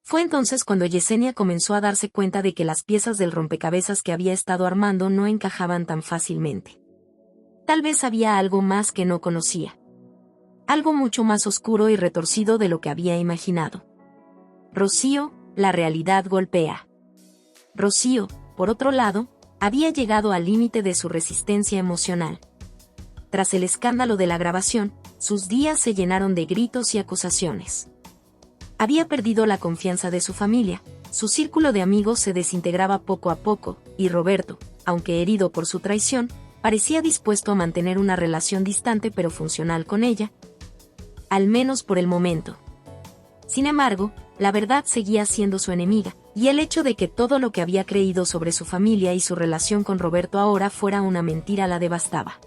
Fue entonces cuando Yesenia comenzó a darse cuenta de que las piezas del rompecabezas que había estado armando no encajaban tan fácilmente. Tal vez había algo más que no conocía. Algo mucho más oscuro y retorcido de lo que había imaginado. Rocío, la realidad golpea. Rocío, por otro lado, había llegado al límite de su resistencia emocional. Tras el escándalo de la grabación, sus días se llenaron de gritos y acusaciones. Había perdido la confianza de su familia, su círculo de amigos se desintegraba poco a poco, y Roberto, aunque herido por su traición, parecía dispuesto a mantener una relación distante pero funcional con ella, al menos por el momento. Sin embargo, la verdad seguía siendo su enemiga, y el hecho de que todo lo que había creído sobre su familia y su relación con Roberto ahora fuera una mentira la devastaba.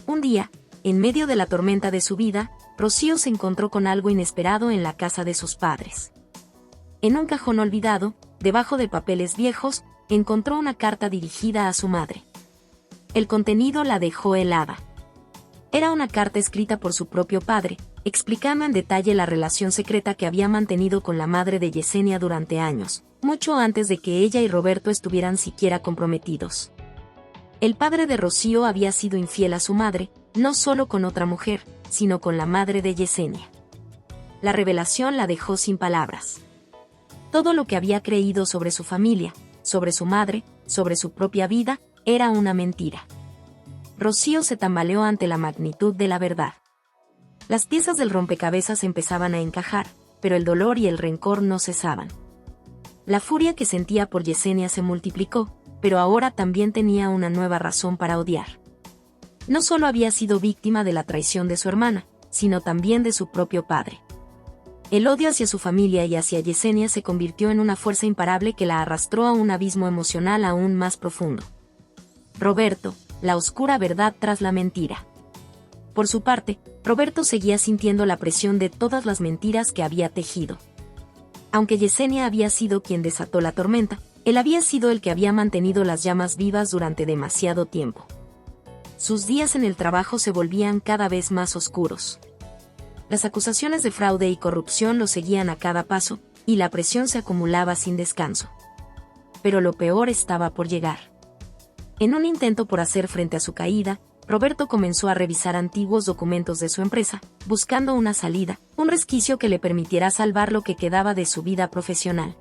Un día, en medio de la tormenta de su vida, Rocío se encontró con algo inesperado en la casa de sus padres. En un cajón olvidado, debajo de papeles viejos, encontró una carta dirigida a su madre. El contenido la dejó helada. Era una carta escrita por su propio padre, explicando en detalle la relación secreta que había mantenido con la madre de Yesenia durante años, mucho antes de que ella y Roberto estuvieran siquiera comprometidos. El padre de Rocío había sido infiel a su madre, no solo con otra mujer, sino con la madre de Yesenia. La revelación la dejó sin palabras. Todo lo que había creído sobre su familia, sobre su madre, sobre su propia vida, era una mentira. Rocío se tambaleó ante la magnitud de la verdad. Las piezas del rompecabezas empezaban a encajar, pero el dolor y el rencor no cesaban. La furia que sentía por Yesenia se multiplicó, pero ahora también tenía una nueva razón para odiar. No solo había sido víctima de la traición de su hermana, sino también de su propio padre. El odio hacia su familia y hacia Yesenia se convirtió en una fuerza imparable que la arrastró a un abismo emocional aún más profundo. Roberto, la oscura verdad tras la mentira. Por su parte, Roberto seguía sintiendo la presión de todas las mentiras que había tejido. Aunque Yesenia había sido quien desató la tormenta, él había sido el que había mantenido las llamas vivas durante demasiado tiempo. Sus días en el trabajo se volvían cada vez más oscuros. Las acusaciones de fraude y corrupción lo seguían a cada paso, y la presión se acumulaba sin descanso. Pero lo peor estaba por llegar. En un intento por hacer frente a su caída, Roberto comenzó a revisar antiguos documentos de su empresa, buscando una salida, un resquicio que le permitiera salvar lo que quedaba de su vida profesional.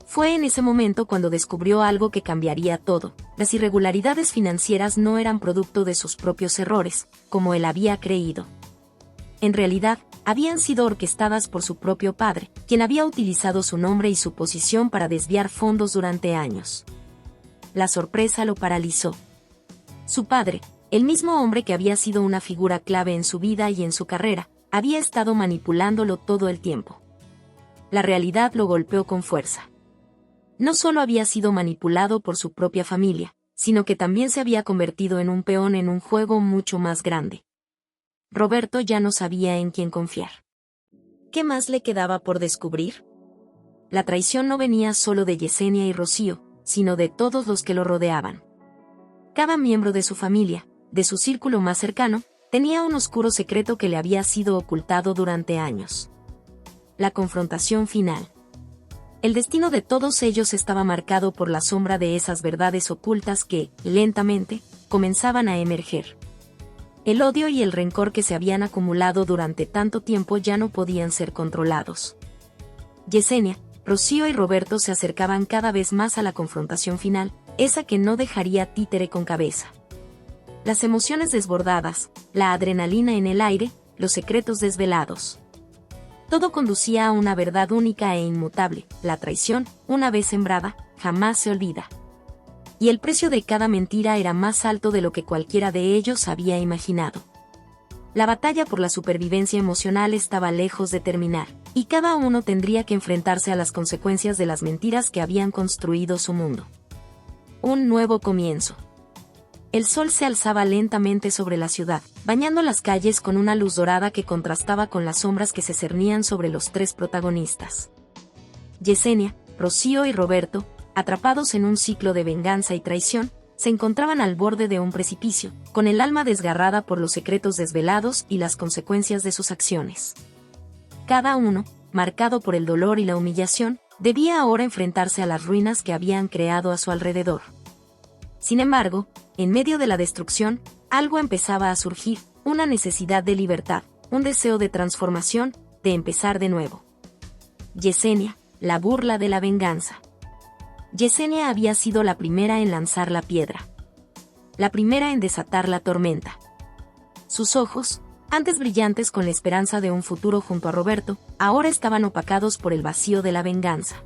Fue en ese momento cuando descubrió algo que cambiaría todo. Las irregularidades financieras no eran producto de sus propios errores, como él había creído. En realidad, habían sido orquestadas por su propio padre, quien había utilizado su nombre y su posición para desviar fondos durante años. La sorpresa lo paralizó. Su padre, el mismo hombre que había sido una figura clave en su vida y en su carrera, había estado manipulándolo todo el tiempo. La realidad lo golpeó con fuerza. No solo había sido manipulado por su propia familia, sino que también se había convertido en un peón en un juego mucho más grande. Roberto ya no sabía en quién confiar. ¿Qué más le quedaba por descubrir? La traición no venía solo de Yesenia y Rocío, sino de todos los que lo rodeaban. Cada miembro de su familia, de su círculo más cercano, tenía un oscuro secreto que le había sido ocultado durante años. La confrontación final. El destino de todos ellos estaba marcado por la sombra de esas verdades ocultas que, lentamente, comenzaban a emerger. El odio y el rencor que se habían acumulado durante tanto tiempo ya no podían ser controlados. Yesenia, Rocío y Roberto se acercaban cada vez más a la confrontación final, esa que no dejaría títere con cabeza. Las emociones desbordadas, la adrenalina en el aire, los secretos desvelados. Todo conducía a una verdad única e inmutable: la traición, una vez sembrada, jamás se olvida. Y el precio de cada mentira era más alto de lo que cualquiera de ellos había imaginado. La batalla por la supervivencia emocional estaba lejos de terminar, y cada uno tendría que enfrentarse a las consecuencias de las mentiras que habían construido su mundo. Un nuevo comienzo. El sol se alzaba lentamente sobre la ciudad, bañando las calles con una luz dorada que contrastaba con las sombras que se cernían sobre los tres protagonistas. Yesenia, Rocío y Roberto, atrapados en un ciclo de venganza y traición, se encontraban al borde de un precipicio, con el alma desgarrada por los secretos desvelados y las consecuencias de sus acciones. Cada uno, marcado por el dolor y la humillación, debía ahora enfrentarse a las ruinas que habían creado a su alrededor. Sin embargo, en medio de la destrucción, algo empezaba a surgir, una necesidad de libertad, un deseo de transformación, de empezar de nuevo. Yesenia, la burla de la venganza. Yesenia había sido la primera en lanzar la piedra. La primera en desatar la tormenta. Sus ojos, antes brillantes con la esperanza de un futuro junto a Roberto, ahora estaban opacados por el vacío de la venganza.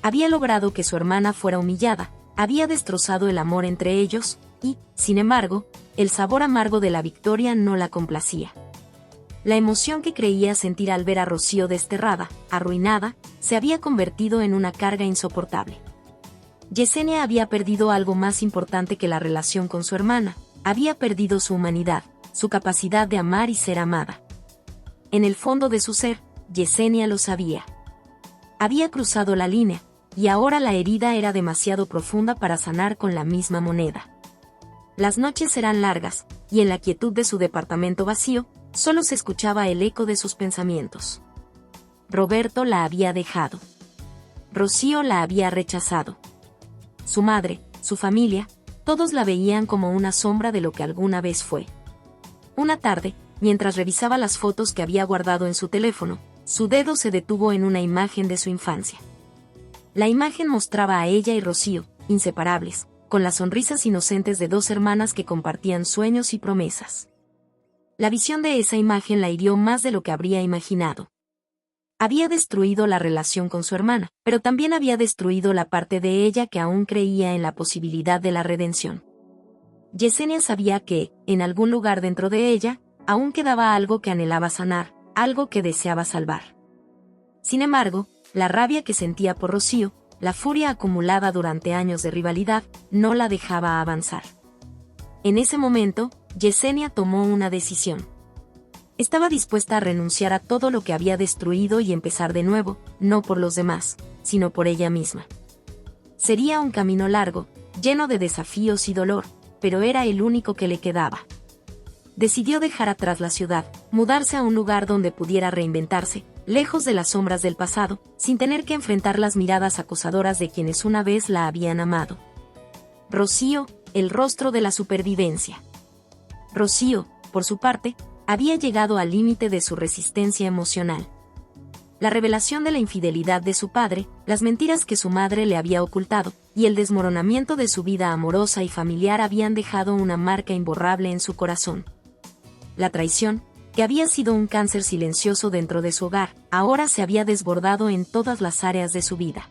Había logrado que su hermana fuera humillada, había destrozado el amor entre ellos, y, sin embargo, el sabor amargo de la victoria no la complacía. La emoción que creía sentir al ver a Rocío desterrada, arruinada, se había convertido en una carga insoportable. Yesenia había perdido algo más importante que la relación con su hermana, había perdido su humanidad, su capacidad de amar y ser amada. En el fondo de su ser, Yesenia lo sabía. Había cruzado la línea, y ahora la herida era demasiado profunda para sanar con la misma moneda. Las noches eran largas, y en la quietud de su departamento vacío, solo se escuchaba el eco de sus pensamientos. Roberto la había dejado. Rocío la había rechazado. Su madre, su familia, todos la veían como una sombra de lo que alguna vez fue. Una tarde, mientras revisaba las fotos que había guardado en su teléfono, su dedo se detuvo en una imagen de su infancia. La imagen mostraba a ella y Rocío, inseparables, con las sonrisas inocentes de dos hermanas que compartían sueños y promesas. La visión de esa imagen la hirió más de lo que habría imaginado. Había destruido la relación con su hermana, pero también había destruido la parte de ella que aún creía en la posibilidad de la redención. Yesenia sabía que, en algún lugar dentro de ella, aún quedaba algo que anhelaba sanar, algo que deseaba salvar. Sin embargo, la rabia que sentía por Rocío, la furia acumulada durante años de rivalidad, no la dejaba avanzar. En ese momento, Yesenia tomó una decisión. Estaba dispuesta a renunciar a todo lo que había destruido y empezar de nuevo, no por los demás, sino por ella misma. Sería un camino largo, lleno de desafíos y dolor, pero era el único que le quedaba. Decidió dejar atrás la ciudad, mudarse a un lugar donde pudiera reinventarse, lejos de las sombras del pasado, sin tener que enfrentar las miradas acusadoras de quienes una vez la habían amado. Rocío, el rostro de la supervivencia. Rocío, por su parte, había llegado al límite de su resistencia emocional. La revelación de la infidelidad de su padre, las mentiras que su madre le había ocultado, y el desmoronamiento de su vida amorosa y familiar habían dejado una marca imborrable en su corazón. La traición, que había sido un cáncer silencioso dentro de su hogar, ahora se había desbordado en todas las áreas de su vida.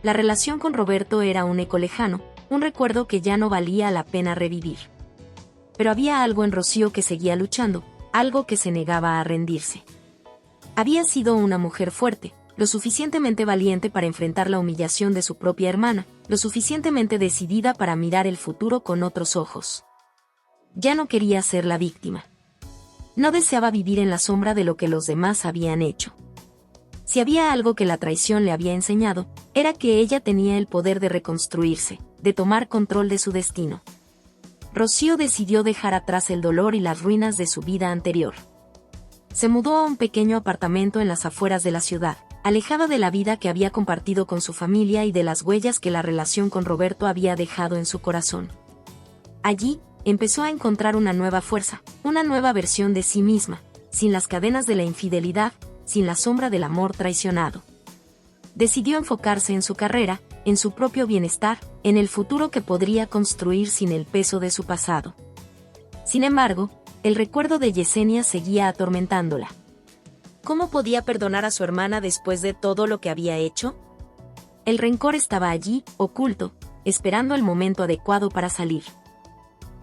La relación con Roberto era un eco lejano, un recuerdo que ya no valía la pena revivir. Pero había algo en Rocío que seguía luchando, algo que se negaba a rendirse. Había sido una mujer fuerte, lo suficientemente valiente para enfrentar la humillación de su propia hermana, lo suficientemente decidida para mirar el futuro con otros ojos. Ya no quería ser la víctima. No deseaba vivir en la sombra de lo que los demás habían hecho. Si había algo que la traición le había enseñado, era que ella tenía el poder de reconstruirse, de tomar control de su destino. Rocío decidió dejar atrás el dolor y las ruinas de su vida anterior. Se mudó a un pequeño apartamento en las afueras de la ciudad, alejada de la vida que había compartido con su familia y de las huellas que la relación con Roberto había dejado en su corazón. Allí, empezó a encontrar una nueva fuerza, una nueva versión de sí misma, sin las cadenas de la infidelidad, sin la sombra del amor traicionado. Decidió enfocarse en su carrera, en su propio bienestar, en el futuro que podría construir sin el peso de su pasado. Sin embargo, el recuerdo de Yesenia seguía atormentándola. ¿Cómo podía perdonar a su hermana después de todo lo que había hecho? El rencor estaba allí, oculto, esperando el momento adecuado para salir.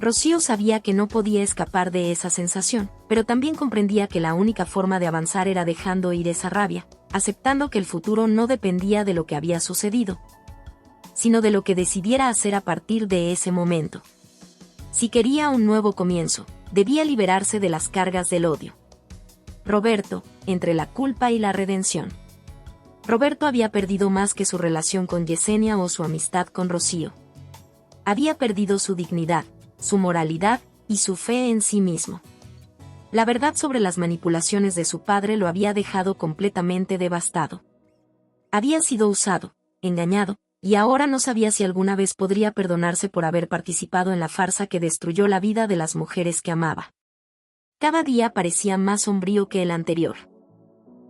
Rocío sabía que no podía escapar de esa sensación, pero también comprendía que la única forma de avanzar era dejando ir esa rabia, aceptando que el futuro no dependía de lo que había sucedido, sino de lo que decidiera hacer a partir de ese momento. Si quería un nuevo comienzo, debía liberarse de las cargas del odio. Roberto, entre la culpa y la redención. Roberto había perdido más que su relación con Yesenia o su amistad con Rocío. Había perdido su dignidad, su moralidad y su fe en sí mismo. La verdad sobre las manipulaciones de su padre lo había dejado completamente devastado. Había sido usado, engañado, y ahora no sabía si alguna vez podría perdonarse por haber participado en la farsa que destruyó la vida de las mujeres que amaba. Cada día parecía más sombrío que el anterior.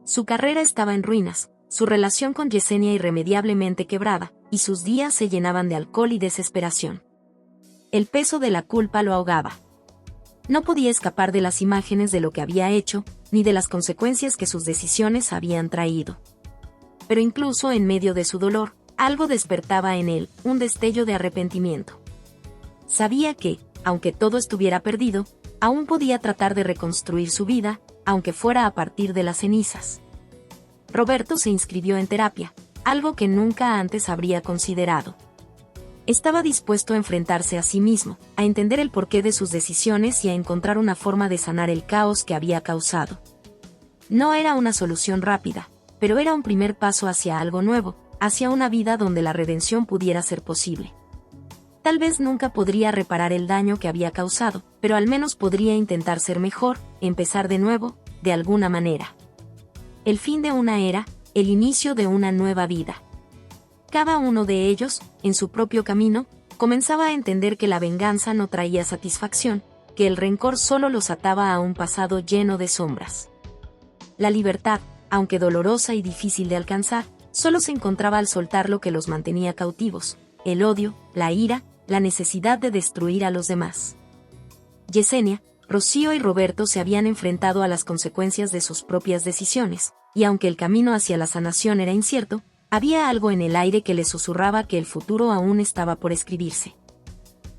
Su carrera estaba en ruinas, su relación con Yesenia irremediablemente quebrada, y sus días se llenaban de alcohol y desesperación. El peso de la culpa lo ahogaba. No podía escapar de las imágenes de lo que había hecho, ni de las consecuencias que sus decisiones habían traído. Pero incluso en medio de su dolor, algo despertaba en él, un destello de arrepentimiento. Sabía que, aunque todo estuviera perdido, aún podía tratar de reconstruir su vida, aunque fuera a partir de las cenizas. Roberto se inscribió en terapia, algo que nunca antes habría considerado. Estaba dispuesto a enfrentarse a sí mismo, a entender el porqué de sus decisiones y a encontrar una forma de sanar el caos que había causado. No era una solución rápida, pero era un primer paso hacia algo nuevo, hacia una vida donde la redención pudiera ser posible. Tal vez nunca podría reparar el daño que había causado, pero al menos podría intentar ser mejor, empezar de nuevo, de alguna manera. El fin de una era, el inicio de una nueva vida. Cada uno de ellos, en su propio camino, comenzaba a entender que la venganza no traía satisfacción, que el rencor solo los ataba a un pasado lleno de sombras. La libertad, aunque dolorosa y difícil de alcanzar, solo se encontraba al soltar lo que los mantenía cautivos: el odio, la ira, la necesidad de destruir a los demás. Yesenia, Rocío y Roberto se habían enfrentado a las consecuencias de sus propias decisiones, y aunque el camino hacia la sanación era incierto, había algo en el aire que les susurraba que el futuro aún estaba por escribirse.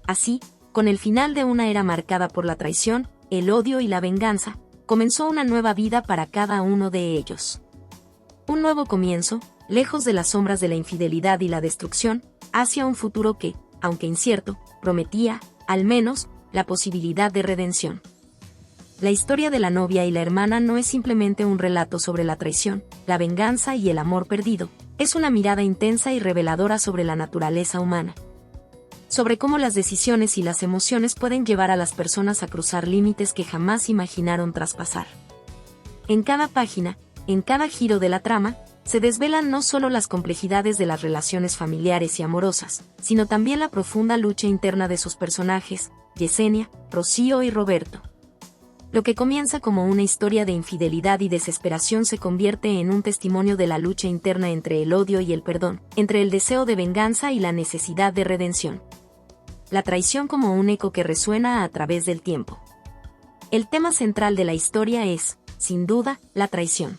Así, con el final de una era marcada por la traición, el odio y la venganza, comenzó una nueva vida para cada uno de ellos. Un nuevo comienzo, lejos de las sombras de la infidelidad y la destrucción, hacia un futuro que, aunque incierto, prometía, al menos, la posibilidad de redención. La historia de la novia y la hermana no es simplemente un relato sobre la traición, la venganza y el amor perdido, es una mirada intensa y reveladora sobre la naturaleza humana. Sobre cómo las decisiones y las emociones pueden llevar a las personas a cruzar límites que jamás imaginaron traspasar. En cada página, en cada giro de la trama, se desvelan no solo las complejidades de las relaciones familiares y amorosas, sino también la profunda lucha interna de sus personajes, Yesenia, Rocío y Roberto. Lo que comienza como una historia de infidelidad y desesperación se convierte en un testimonio de la lucha interna entre el odio y el perdón, entre el deseo de venganza y la necesidad de redención. La traición como un eco que resuena a través del tiempo. El tema central de la historia es, sin duda, la traición.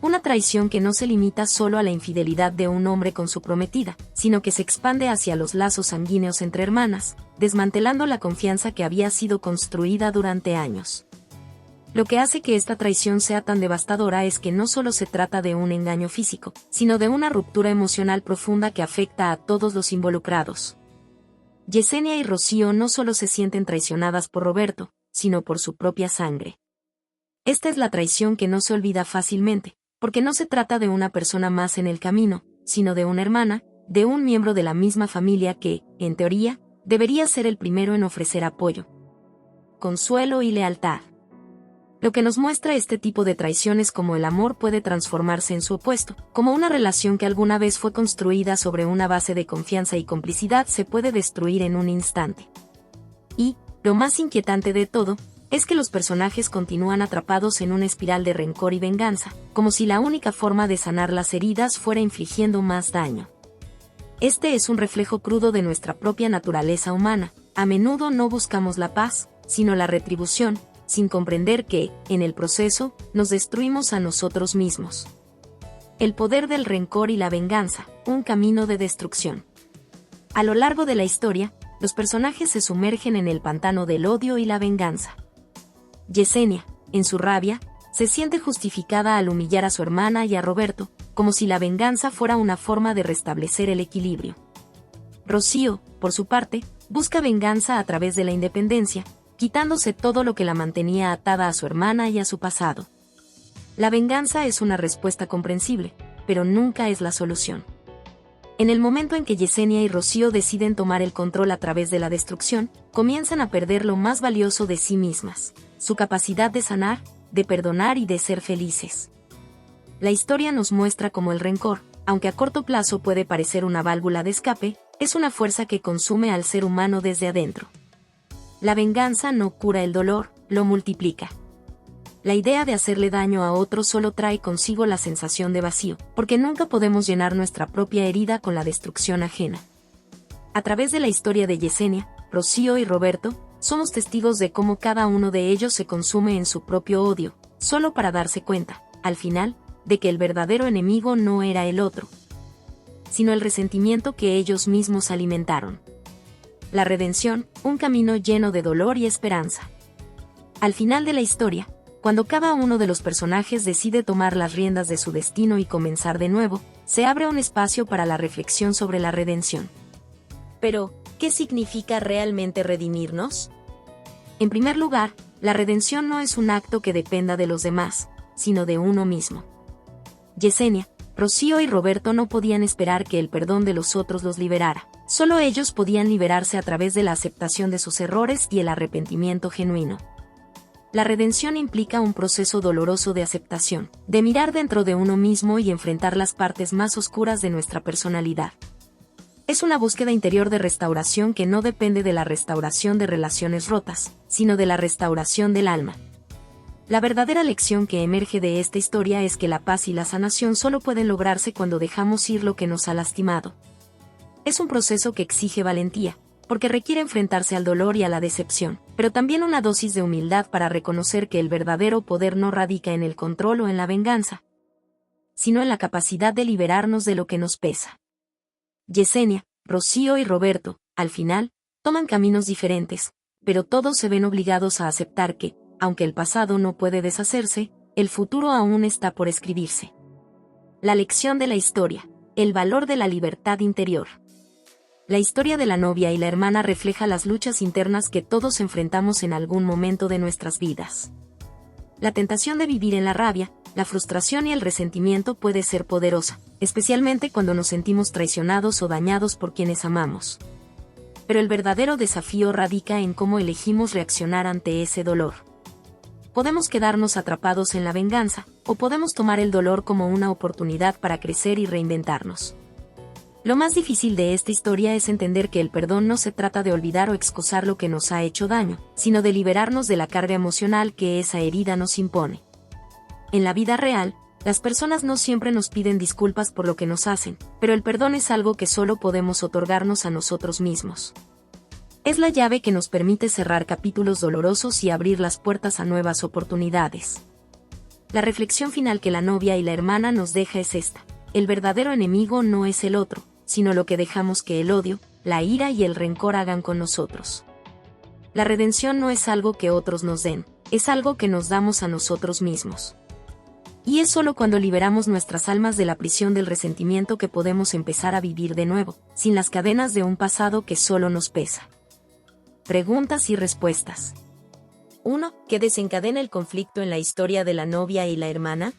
Una traición que no se limita solo a la infidelidad de un hombre con su prometida, sino que se expande hacia los lazos sanguíneos entre hermanas, desmantelando la confianza que había sido construida durante años. Lo que hace que esta traición sea tan devastadora es que no solo se trata de un engaño físico, sino de una ruptura emocional profunda que afecta a todos los involucrados. Yesenia y Rocío no solo se sienten traicionadas por Roberto, sino por su propia sangre. Esta es la traición que no se olvida fácilmente, porque no se trata de una persona más en el camino, sino de una hermana, de un miembro de la misma familia que, en teoría, debería ser el primero en ofrecer apoyo, consuelo y lealtad. Lo que nos muestra este tipo de traiciones como el amor puede transformarse en su opuesto, como una relación que alguna vez fue construida sobre una base de confianza y complicidad se puede destruir en un instante. Y, lo más inquietante de todo, es que los personajes continúan atrapados en una espiral de rencor y venganza, como si la única forma de sanar las heridas fuera infligiendo más daño. Este es un reflejo crudo de nuestra propia naturaleza humana. A menudo no buscamos la paz, sino la retribución, sin comprender que, en el proceso, nos destruimos a nosotros mismos. El poder del rencor y la venganza, un camino de destrucción. A lo largo de la historia, los personajes se sumergen en el pantano del odio y la venganza. Yesenia, en su rabia, se siente justificada al humillar a su hermana y a Roberto, como si la venganza fuera una forma de restablecer el equilibrio. Rocío, por su parte, busca venganza a través de la independencia, quitándose todo lo que la mantenía atada a su hermana y a su pasado. La venganza es una respuesta comprensible, pero nunca es la solución. En el momento en que Yesenia y Rocío deciden tomar el control a través de la destrucción, comienzan a perder lo más valioso de sí mismas: su capacidad de sanar, de perdonar y de ser felices. La historia nos muestra cómo el rencor, aunque a corto plazo puede parecer una válvula de escape, es una fuerza que consume al ser humano desde adentro. La venganza no cura el dolor, lo multiplica. La idea de hacerle daño a otro solo trae consigo la sensación de vacío, porque nunca podemos llenar nuestra propia herida con la destrucción ajena. A través de la historia de Yesenia, Rocío y Roberto, somos testigos de cómo cada uno de ellos se consume en su propio odio, solo para darse cuenta, al final, de que el verdadero enemigo no era el otro, sino el resentimiento que ellos mismos alimentaron. La redención, un camino lleno de dolor y esperanza. Al final de la historia, cuando cada uno de los personajes decide tomar las riendas de su destino y comenzar de nuevo, se abre un espacio para la reflexión sobre la redención. Pero, ¿qué significa realmente redimirnos? En primer lugar, la redención no es un acto que dependa de los demás, sino de uno mismo. Yesenia, Rocío y Roberto no podían esperar que el perdón de los otros los liberara. Solo ellos podían liberarse a través de la aceptación de sus errores y el arrepentimiento genuino. La redención implica un proceso doloroso de aceptación, de mirar dentro de uno mismo y enfrentar las partes más oscuras de nuestra personalidad. Es una búsqueda interior de restauración que no depende de la restauración de relaciones rotas, sino de la restauración del alma. La verdadera lección que emerge de esta historia es que la paz y la sanación solo pueden lograrse cuando dejamos ir lo que nos ha lastimado. Es un proceso que exige valentía, porque requiere enfrentarse al dolor y a la decepción, pero también una dosis de humildad para reconocer que el verdadero poder no radica en el control o en la venganza, sino en la capacidad de liberarnos de lo que nos pesa. Yesenia, Rocío y Roberto, al final, toman caminos diferentes, pero todos se ven obligados a aceptar que, aunque el pasado no puede deshacerse, el futuro aún está por escribirse. La lección de la historia, el valor de la libertad interior. La historia de la novia y la hermana refleja las luchas internas que todos enfrentamos en algún momento de nuestras vidas. La tentación de vivir en la rabia, la frustración y el resentimiento puede ser poderosa, especialmente cuando nos sentimos traicionados o dañados por quienes amamos. Pero el verdadero desafío radica en cómo elegimos reaccionar ante ese dolor. Podemos quedarnos atrapados en la venganza, o podemos tomar el dolor como una oportunidad para crecer y reinventarnos. Lo más difícil de esta historia es entender que el perdón no se trata de olvidar o excusar lo que nos ha hecho daño, sino de liberarnos de la carga emocional que esa herida nos impone. En la vida real, las personas no siempre nos piden disculpas por lo que nos hacen, pero el perdón es algo que solo podemos otorgarnos a nosotros mismos. Es la llave que nos permite cerrar capítulos dolorosos y abrir las puertas a nuevas oportunidades. La reflexión final que la novia y la hermana nos deja es esta: el verdadero enemigo no es el otro, sino lo que dejamos que el odio, la ira y el rencor hagan con nosotros. La redención no es algo que otros nos den, es algo que nos damos a nosotros mismos. Y es solo cuando liberamos nuestras almas de la prisión del resentimiento que podemos empezar a vivir de nuevo, sin las cadenas de un pasado que solo nos pesa. Preguntas y respuestas. 1. ¿Qué desencadena el conflicto en la historia de la novia y la hermana?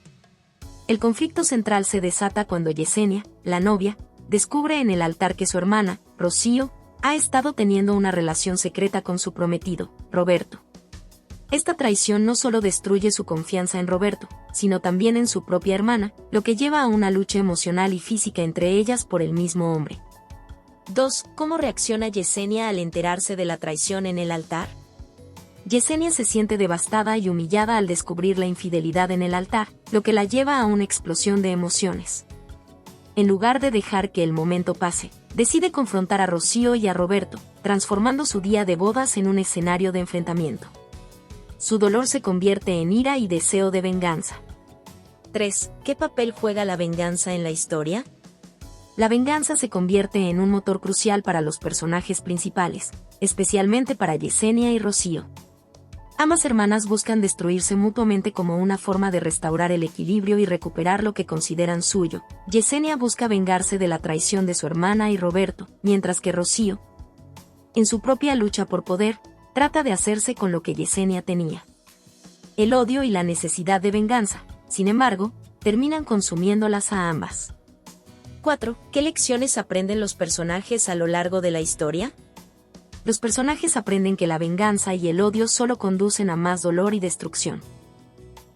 El conflicto central se desata cuando Yesenia, la novia, descubre en el altar que su hermana, Rocío, ha estado teniendo una relación secreta con su prometido, Roberto. Esta traición no solo destruye su confianza en Roberto, sino también en su propia hermana, lo que lleva a una lucha emocional y física entre ellas por el mismo hombre. 2. ¿Cómo reacciona Yesenia al enterarse de la traición en el altar? Yesenia se siente devastada y humillada al descubrir la infidelidad en el altar, lo que la lleva a una explosión de emociones. En lugar de dejar que el momento pase, decide confrontar a Rocío y a Roberto, transformando su día de bodas en un escenario de enfrentamiento. Su dolor se convierte en ira y deseo de venganza. 3. ¿Qué papel juega la venganza en la historia? La venganza se convierte en un motor crucial para los personajes principales, especialmente para Yesenia y Rocío. Ambas hermanas buscan destruirse mutuamente como una forma de restaurar el equilibrio y recuperar lo que consideran suyo. Yesenia busca vengarse de la traición de su hermana y Roberto, mientras que Rocío, en su propia lucha por poder, trata de hacerse con lo que Yesenia tenía. El odio y la necesidad de venganza, sin embargo, terminan consumiéndolas a ambas. 4. ¿Qué lecciones aprenden los personajes a lo largo de la historia? Los personajes aprenden que la venganza y el odio solo conducen a más dolor y destrucción.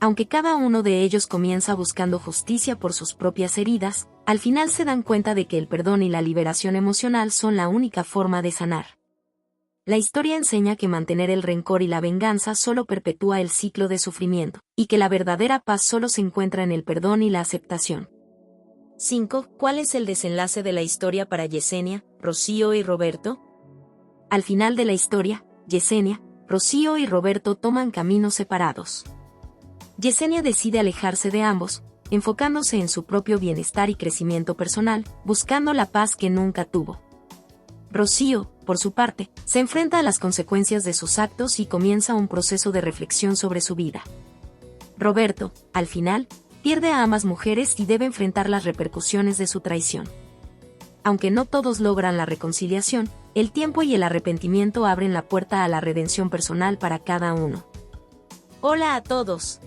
Aunque cada uno de ellos comienza buscando justicia por sus propias heridas, al final se dan cuenta de que el perdón y la liberación emocional son la única forma de sanar. La historia enseña que mantener el rencor y la venganza solo perpetúa el ciclo de sufrimiento, y que la verdadera paz solo se encuentra en el perdón y la aceptación. 5. ¿Cuál es el desenlace de la historia para Yesenia, Rocío y Roberto? Al final de la historia, Yesenia, Rocío y Roberto toman caminos separados. Yesenia decide alejarse de ambos, enfocándose en su propio bienestar y crecimiento personal, buscando la paz que nunca tuvo. Rocío, por su parte, se enfrenta a las consecuencias de sus actos y comienza un proceso de reflexión sobre su vida. Roberto, al final, pierde a ambas mujeres y debe enfrentar las repercusiones de su traición. Aunque no todos logran la reconciliación, el tiempo y el arrepentimiento abren la puerta a la redención personal para cada uno. Hola a todos.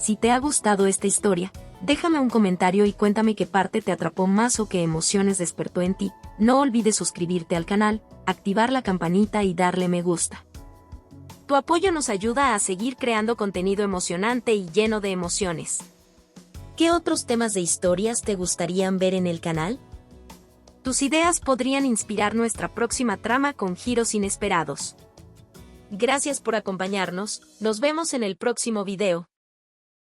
Si te ha gustado esta historia, déjame un comentario y cuéntame qué parte te atrapó más o qué emociones despertó en ti. No olvides suscribirte al canal, activar la campanita y darle me gusta. Tu apoyo nos ayuda a seguir creando contenido emocionante y lleno de emociones. ¿Qué otros temas de historias te gustarían ver en el canal? Tus ideas podrían inspirar nuestra próxima trama con giros inesperados. Gracias por acompañarnos, nos vemos en el próximo video.